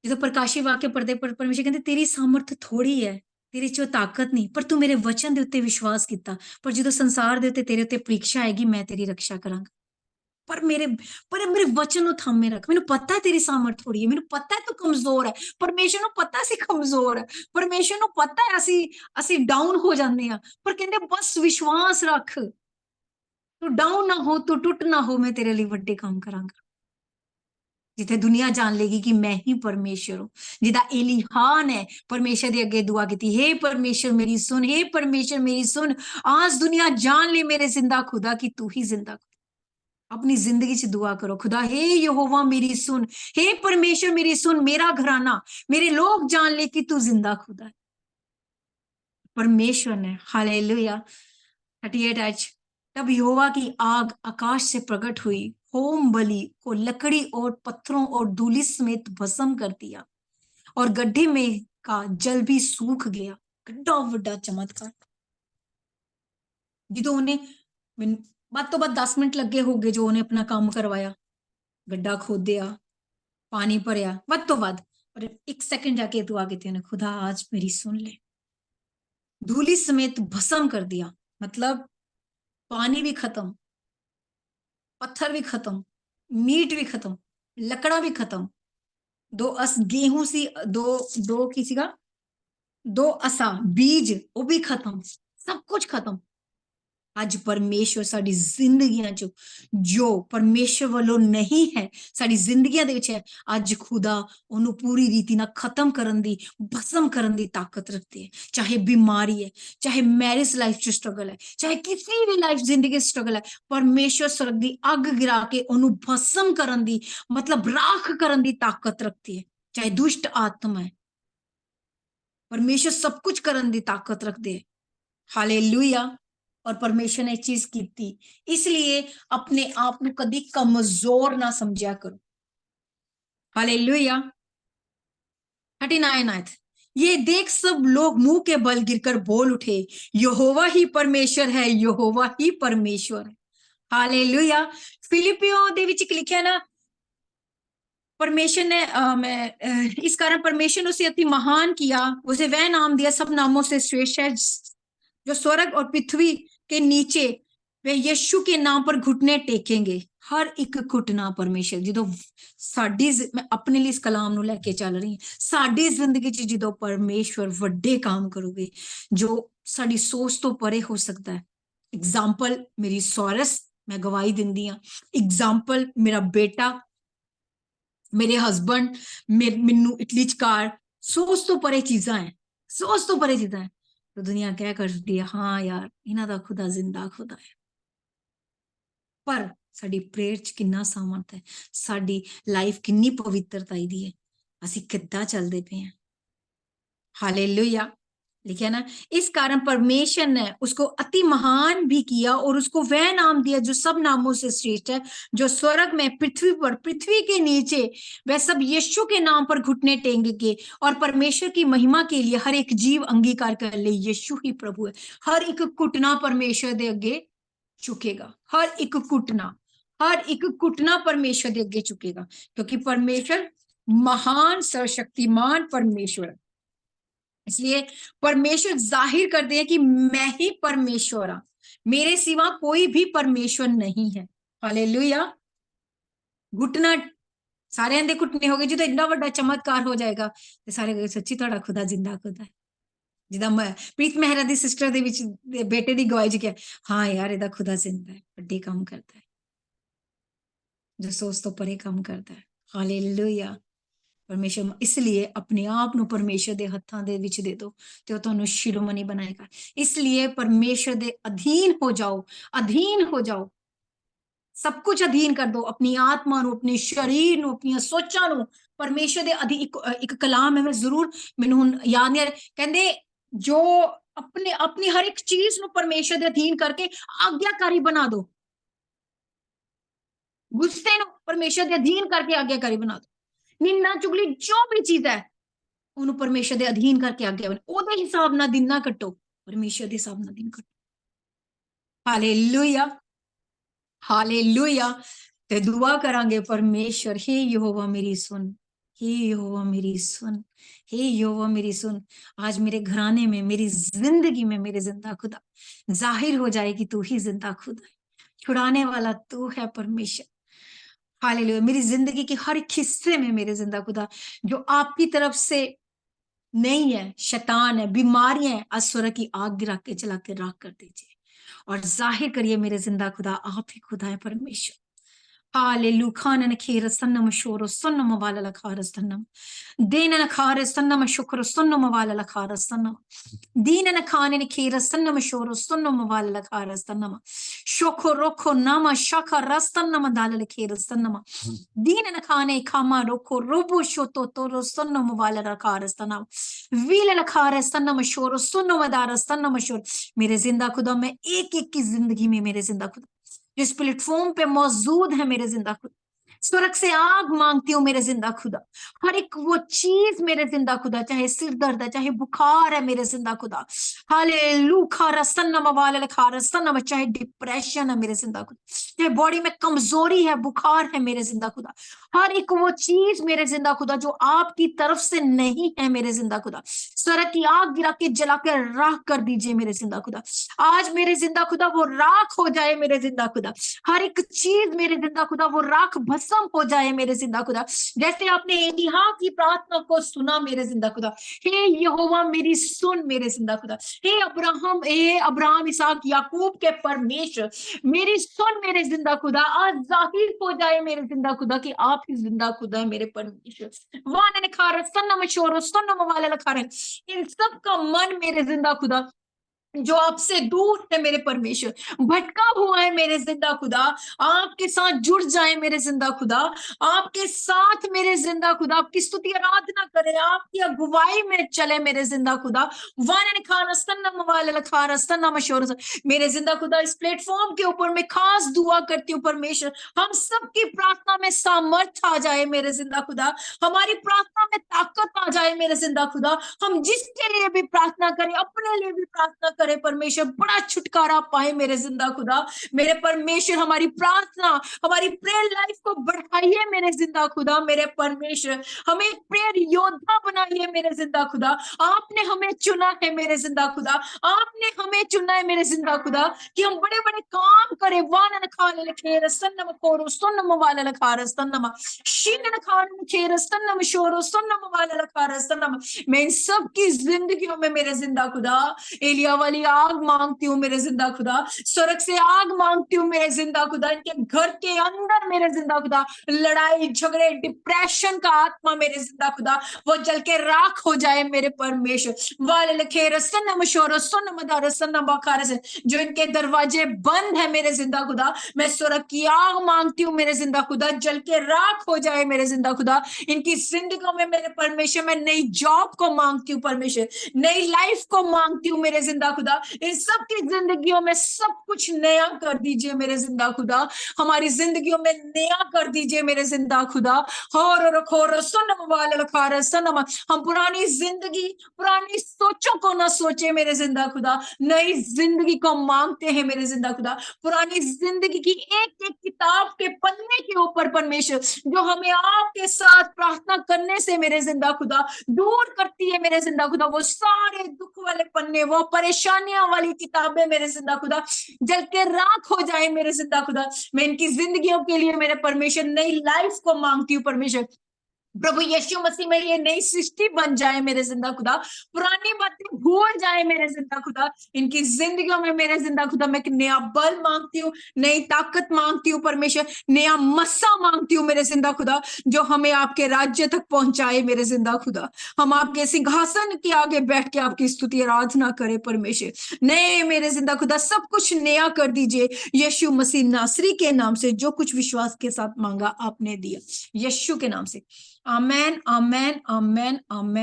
जो प्रकाशी वाक्य पढ़ते पर परमेश्वर कहते तेरी सामर्थ थोड़ी है, तेरे च ताकत नहीं, पर तू मेरे वचन ਦੇ ਉੱਤੇ ਵਿਸ਼ਵਾਸ ਕੀਤਾ, ਪਰ ਜਦੋਂ ਸੰਸਾਰ ਦੇ ਉੱਤੇ ਤੇਰੇ ਉੱਤੇ ਪ੍ਰੀਖਿਆ ਆਏਗੀ ਮੈਂ ਤੇਰੀ ਰੱਖਿਆ ਕਰਾਂਗਾ। ਪਰ ਮੇਰੇ ਵਚਨ ਨੂੰ ਥਾਮੇ ਰੱਖ। ਮੈਨੂੰ ਪਤਾ ਹੈ ਤੇਰੀ ਸਾਮਰਥ ਥੋੜੀ ਹੈ, ਮੈਨੂੰ ਪਤਾ ਹੈ ਤੂੰ ਕਮਜ਼ੋਰ ਹੈ। ਪਰਮੇਸ਼ਰ ਨੂੰ ਪਤਾ ਸੀ ਕਮਜ਼ੋਰ ਹੈ, ਪਰਮੇਸ਼ਰ ਨੂੰ ਪਤਾ ਹੈ ਅਸੀਂ ਡਾਊਨ ਹੋ ਜਾਂਦੇ ਆ, ਪਰ ਕਹਿੰਦੇ ਬਸ ਵਿਸ਼ਵਾਸ ਰੱਖ, ਤੂੰ ਡਾਊਨ ਨਾ ਹੋ, ਤੂੰ ਟੁੱਟ ਨਾ ਹੋ, ਮੈਂ ਤੇਰੇ ਲਈ ਵੱਡੇ ਕੰਮ ਕਰਾਂਗਾ। ਜਿੱਥੇ ਦੁਨੀਆ ਜਾਣ ਲੇਗੀ ਕਿ ਮੈਂ ਹੀ ਪਰਮੇਸ਼ਰ ਹੂੰ। ਜਿੱਦਾਂ ਏਲੀਹਾਨ ਹੈ परमेश्वर ਦੇ ਅੱਗੇ दुआ ਕੀਤੀ, हे परमेश्वर मेरी सुन, हे परमेश्वर मेरी सुन, आज दुनिया जान ले मेरे जिंदा खुदा कि तू ही जिंदा। अपनी जिंदगी च दुआ करो, खुदा हे यहोवा मेरी सुन, हे परमेश्वर मेरी सुन, मेरा घराना मेरे लोग जान ले कि तू जिंदा खुदा है। परमेश्वर ने हालेलुया 38 आज तब यहोवा की आग आकाश से प्रकट हुई, होम बलि को लकड़ी और पत्थरों और धूलि समेत भस्म कर दिया, और गड्ढे में का जल भी सूख गया। कितना बड़ा चमत्कार। ਜਦੋਂ ਉਹਨੇ ਵੱਧ ਤੋਂ ਵੱਧ 10 ਮਿੰਟ ਲੱਗੇ ਹੋਗੇ ਜੋ ਉਹਨੇ ਆਪਣਾ ਕੰਮ ਕਰਵਾਇਆ, ਗੱਡਾ ਖੋਦਿਆ, ਪਾਣੀ ਭਰਿਆ, ਵੱਧ ਤੋਂ ਵੱਧ, ਪਰ 1 सेकंड जाके दुआ ਕੀਤੀ ਉਹਨੇ, खुदा आज मेरी सुन ले। धूलि समेत भस्म कर दिया, मतलब पानी भी खत्म, पत्थर भी खत्म, मीट भी खत्म, लकड़ा भी खत्म, गेहूं सी दो की सीगा 2 असा बीज वो भी खत्म, सब कुछ खत्म। ਅੱਜ ਪਰਮੇਸ਼ਵਰ ਸਾਡੀ ਜ਼ਿੰਦਗੀਆਂ ਚ ਜੋ ਪਰਮੇਸ਼ਵਰ ਵੱਲੋਂ ਨਹੀਂ ਹੈ ਸਾਡੀ ਜ਼ਿੰਦਗੀਆਂ ਦੇ ਵਿੱਚ ਹੈ, ਅੱਜ ਖੁਦਾ ਉਹਨੂੰ ਪੂਰੀ ਰੀਤੀ ਨਾਲ ਖਤਮ ਕਰਨ ਦੀ, ਭਸਮ ਕਰਨ ਦੀ ਤਾਕਤ ਰੱਖਦੇ ਹੈ। ਚਾਹੇ ਬਿਮਾਰੀ ਹੈ, ਚਾਹੇ ਮੈਰਿਜ ਲਾਈਫ ਚ ਸਟਰਗਲ ਹੈ, ਚਾਹੇ ਕਿਸੇ ਵੀ ਲਾਈਫ ਜ਼ਿੰਦਗੀ ਸਟਰਗਲ ਹੈ, ਪਰਮੇਸ਼ਵਰ ਸਵਰਗ ਦੀ ਅੱਗ ਗਿਰਾ ਕੇ ਉਹਨੂੰ ਭਸਮ ਕਰਨ ਦੀ, ਮਤਲਬ ਰਾਖ ਕਰਨ ਦੀ ਤਾਕਤ ਰੱਖਦੀ ਹੈ। ਚਾਹੇ ਦੁਸ਼ਟ ਆਤਮਾ ਹੈ, ਪਰਮੇਸ਼ਵਰ ਸਭ ਕੁਝ ਕਰਨ ਦੀ ਤਾਕਤ ਰੱਖਦੇ ਹੈ। ਹਾਲੇਲੂਇਆ। और परमेश्वर ने चीज की थी, इसलिए अपने आप को कभी कमजोर ना समझा करो। हालेलुया 39 आयत, ये देख सब लोग मुंह के बल गिरकर बोल उठे, यहोवा ही परमेश्वर है, यहोवा ही परमेश्वर है। हालेलुया। फिलिपियों दे विच लिखा ना, परमेश्वर ने इस कारण परमेश्वर ने उसे अति महान किया, उसे वह नाम दिया सब नामों से श्रेष्ठ है, जो स्वर्ग और पृथ्वी के नीचे वे यीशु के नाम पर घुटने टेकेंगे। हर एक घुटना परमेश्वर जो साडी, मैं अपने लिए इस कलाम ਨੂੰ ਲੈ ਕੇ ਚੱਲ ਰਹੀ ਹਾਂ, ਸਾਡੀ ਜ਼ਿੰਦਗੀ 'ਚ ਜਦੋਂ ਪਰਮੇਸ਼ਵਰ ਵੱਡੇ ਕੰਮ ਕਰੋਗੇ ਜੋ ਸਾਡੀ ਸੋਚ ਤੋਂ ਪਰੇ ਹੋ ਸਕਦਾ ਹੈ। ਐਗਜ਼ਾਮਪਲ ਮੇਰੀ ਸੌਰਸ, ਮੈਂ ਗਵਾਹੀ ਦਿੰਦੀ ਹਾਂ, ਐਗਜ਼ਾਮਪਲ ਮੇਰਾ ਬੇਟਾ, ਮੇਰੇ ਹਸਬੰਡ, ਮੈਨੂੰ ਇਟਲੀ 'ਚ ਕਾਰ, ਸੋਚ ਤੋਂ ਪਰੇ ਚੀਜ਼ਾਂ ਹੈ, ਸੋਚ ਤੋਂ ਪਰੇ ਚੀਜ਼ਾਂ ਹੈ। तो दुनिया क्या करती है, हाँ यार इन्हां दा खुदा जिंदा खुदा है। पर साडी प्रेयर च किन्ना सामर्थ है, साडी लाइफ किन्नी पवित्रता दी है, असी किद्दां चलदे पे हैं। हालेलुया लिखा ना, इस कारण परमेश्वर ने उसको अति महान भी किया और उसको वह नाम दिया जो सब नामों से श्रेष्ठ है, जो स्वर्ग में, पृथ्वी पर, पृथ्वी के नीचे, वह सब यीशु के नाम पर घुटने टेकेंगे और परमेश्वर की महिमा के लिए हर एक जीव अंगीकार कर ले यीशु ही प्रभु है। हर एक घुटना परमेश्वर दे अगे झुकेगा, हर एक घुटना परमेश्वर दे अगे झुकेगा, क्योंकि परमेश्वर महान सर्वशक्तिमान परमेश्वर है। इसलिए परमेश्वर जाहिर करते हैं कि मैं ही परमेश्वर हूं, मेरे सिवा कोई भी परमेश्वर नहीं है। हालेलुया। घुटना सारे दे घुटने हो गए, जो तो इतना बड़ा चमत्कार हो जाएगा तो सारे कहे सच्ची तुहाडा खुदा जिंदा खुदा है। जिदा प्रीत मेहरा दी सिस्टर दे विच बेटे दी गवाही च क्या, हाँ यार इहदा खुदा जिंदा है, बड़े काम करता है, जो सोच तो परे काम करता है। हालेलुया। परमेश्वर, इसलिए अपने आप ਨੂੰ परमेश्वर ਦੇ ਹੱਥਾਂ ਦੇ ਵਿੱਚ ਦੇ ਦਿਓ ਤੇ ਉਹ ਤੁਹਾਨੂੰ ਸ਼ਿਰੋਮਣੀ ਬਣਾਏਗਾ। इसलिए परमेश्वर ਦੇ ਅਧੀਨ ਹੋ ਜਾਓ, ਅਧੀਨ ਹੋ ਜਾਓ। सब कुछ अधीन कर दो, अपनी आत्मा नु, अपने शरीर नु, अपनी सोचा नु परमेश्वर दे अधीन। एक कलाम है, मैं जरूर मैनू हुण याद नहीं आ रहा, कहंदे जो अपने अपनी हर एक चीज नु परमेश्वर दे अधीन करके आज्ञाकारी बना दो, गुस्से नु परमेश्वर दे अधीन करके आज्ञाकारी बना दो, निंदा चुगली जो भी चीज है ਉਹਨੂੰ परमेश्वर ਦੇ ਅਧੀਨ ਕਰਕੇ ਆਗਿਆ ਬਣ, ਉਹਦੇ ਹਿਸਾਬ ਨਾਲ ਦਿਨ ਨਾ ਕੱਟੋ, परमेश्वर ਦੇ ਹਿਸਾਬ ਨਾਲ ਦਿਨ ਕੱਟੋ। Hallelujah, hallelujah. ਤੇ ਦੁਆ ਕਰਾਂਗੇ, परमेश्वर हे यहोवा मेरी सुन, हे यहोवा मेरी सुन, हे यहोवा मेरी सुन। आज मेरे घराने में, मेरी जिंदगी में मेरे जिंदा खुदा जाहिर हो जाए कि तू ही जिंदा खुदा है, छुड़ाने वाला तू है परमेश्वर। हालेलुया। मेरी जिंदगी के हर एक हिस्से में मेरे जिंदा खुदा जो आपकी तरफ से नहीं है, शैतान है, बीमारियां हैं, असुर की आग गिरा के जला के राख कर दीजिए और जाहिर करिए मेरे जिंदा खुदा आप ही खुदा है परमेश्वर। हालेलुया। खानन खेर सन्नम शोरो सन्नम वाला लखार सन्नम देनन खार सन्नम शुक्र सन्नम वाला लखार सन्नम दीनन खानन खेर सन्नम शोरो सन्नम वाला लखार सन्नम शोखो रोखो नामा शाखा रस्तन्नम दाल खेर सन्नम दीनन खाने खामा रोखो रोबो शोतो तोरो सन्नम वाला लखार सन्नम वील लखार सन्नम शोरो सन्नम दार सन्नम शोर। मेरे जिंदा खुदा, मैं एक एक की जिंदगी में मेरे जिंदा खुदा जिस प्लेटफॉर्म पे मौजूद है मेरे जिंदा खुदा, स्वर्ग से आग मांगती हूँ मेरे जिंदा खुदा। हर एक वो चीज मेरे जिंदा खुदा, चाहे सिर दर्द है, चाहे बुखार है मेरे जिंदा खुदा, हालेलुया सन्नम वाले खारा सन्नम, चाहे डिप्रेशन है मेरे जिंदा खुदा, चाहे बॉडी में कमजोरी है, बुखार है मेरे जिंदा खुदा, हर एक वो चीज मेरे जिंदा खुदा जो आपकी तरफ से नहीं है मेरे जिंदा खुदा, स्वर्ग की आग गिरा के जला के राख कर दीजिए मेरे जिंदा खुदा। आज मेरे जिंदा खुदा वो राख हो जाए मेरे जिंदा खुदा, हर एक चीज मेरे जिंदा खुदा वो राख भस्म हो जाए मेरे जिंदा खुदा, जैसे आपने एलिय्याह की प्रार्थना को सुना मेरे जिंदा खुदा। हे यहोवा मेरी सुन मेरे जिंदा खुदा, हे अब्राहम इसहाक याकूब के परमेश्वर मेरी सुन मेरे जिंदा खुदा। आज जाहिर हो जाए मेरे जिंदा खुदा कि आप ही जिंदा खुदा है मेरे परमेश्वर। वान खार सन्नम शोरो सन्नम वाले खार, इन सब का मन मेरे जिंदा खुदा जो आपसे दूर है मेरे परमेश्वर, भटका हुआ है मेरे जिंदा खुदा, आपके साथ जुड़ जाए मेरे जिंदा खुदा, आपके साथ मेरे जिंदा खुदा आपकी स्तुति आराधना करे, आपकी अगुवाई में चले मेरे जिंदा खुदा। वानन खान सन्नम वाले खार सन्नम शोर। मेरे जिंदा खुदा इस प्लेटफॉर्म के ऊपर मैं खास दुआ करती हूँ परमेश्वर, हम सबकी प्रार्थना में सामर्थ आ जाए मेरे जिंदा खुदा, हमारी प्रार्थना में ताकत आ जाए मेरे जिंदा खुदा, हम जिसके लिए भी प्रार्थना करें, अपने लिए भी प्रार्थना करे परमेश्वर, बड़ा छुटकारा पाए मेरे जिंदा खुदा। मेरे परमेश्वर हमारी प्रार्थना, हमारी प्रेयर लाइफ को बढ़ाइए मेरे जिंदा खुदा। मेरे परमेश्वर हमें प्रेयर योद्धा बनाइए मेरे जिंदा खुदा, आपने हमें चुना है मेरे जिंदा खुदा, आपने हमें चुना है मेरे जिंदा खुदा कि हम बड़े बड़े काम करें। वानन खान खेर सन्नम कोरो सन्नम वाला खार सन्नम शीनन खान खेर सन्नम शोरो सन्नम वाला खार सन्नम। मैं इन सब की जिंदगियों में मेरे जिंदा खुदा एलिया वाली आग मांगती हूँ मेरे जिंदा खुदा, स्वर्ग से आग मांगती हूँ मेरे जिंदा खुदा, इनके घर के अंदर मेरे जिंदा खुदा लड़ाई झगड़े डिप्रेशन का आत्मा मेरे जिंदा खुदा वो जल के राख हो जाए मेरे परमेश्वर। वाले लखे रसन मशोर सुन मदार सन बखार से जो इनके दरवाजे बंद है मेरे जिंदा खुदा, मैं स्वर्ग की आग मांगती हूँ मेरे जिंदा खुदा, जल के राख हो जाए मेरे जिंदा खुदा। इनकी जिंदगियों में मेरे परमेश्वर मैं नई जॉब को मांगती हूँ परमेश्वर, नई लाइफ को मांगती हूँ मेरे जिंदा खुदा। इन सब की जिंदगियों में सब कुछ नया कर दीजिए मेरे जिंदा खुदा, हमारी जिंदगियों में नया कर दीजिए मेरे जिंदा खुदा। हम पुरानी जिंदगी पुरानी सोचों को ना सोचे मेरे जिंदा खुदा, नई जिंदगी को मांगते हैं मेरे जिंदा खुदा। पुरानी जिंदगी की एक एक किताब के पन्ने के ऊपर परमेश्वर जो हमें आपके साथ प्रार्थना करने से मेरे जिंदा खुदा दूर करती है मेरे जिंदा खुदा, वो सारे दुख वाले पन्ने, वो परेशानियां वाली किताबें मेरे जिंदा खुदा जल के राख हो जाए मेरे जिंदा खुदा। मैं इनकी जिंदगियों के लिए मेरे परमेश्वर नई लाइफ को मांगती हूँ परमेश्वर, प्रभु यीशु मसीह में ये नई सृष्टि बन जाए मेरे जिंदा खुदा, पुरानी बातें भूल जाए मेरे जिंदा खुदा, इनकी जिंदगियों में मेरे जिंदा खुदा मैं एक नया बल मांगती हूँ, नई ताकत मांगती हूँ परमेश्वर, नया मस्सा मांगती हूँ मेरे जिंदा खुदा, जो हमें आपके राज्य तक पहुंचाए मेरे जिंदा खुदा। हम आपके सिंहासन के आगे बैठ के आपकी स्तुति आराधना करें परमेश्वर। नए मेरे जिंदा खुदा सब कुछ नया कर दीजिए यीशु मसीह नासरी के नाम से। जो कुछ विश्वास के साथ मांगा आपने दिया, यीशु के नाम से। आमेन, आमेन, आमेन, आमेन।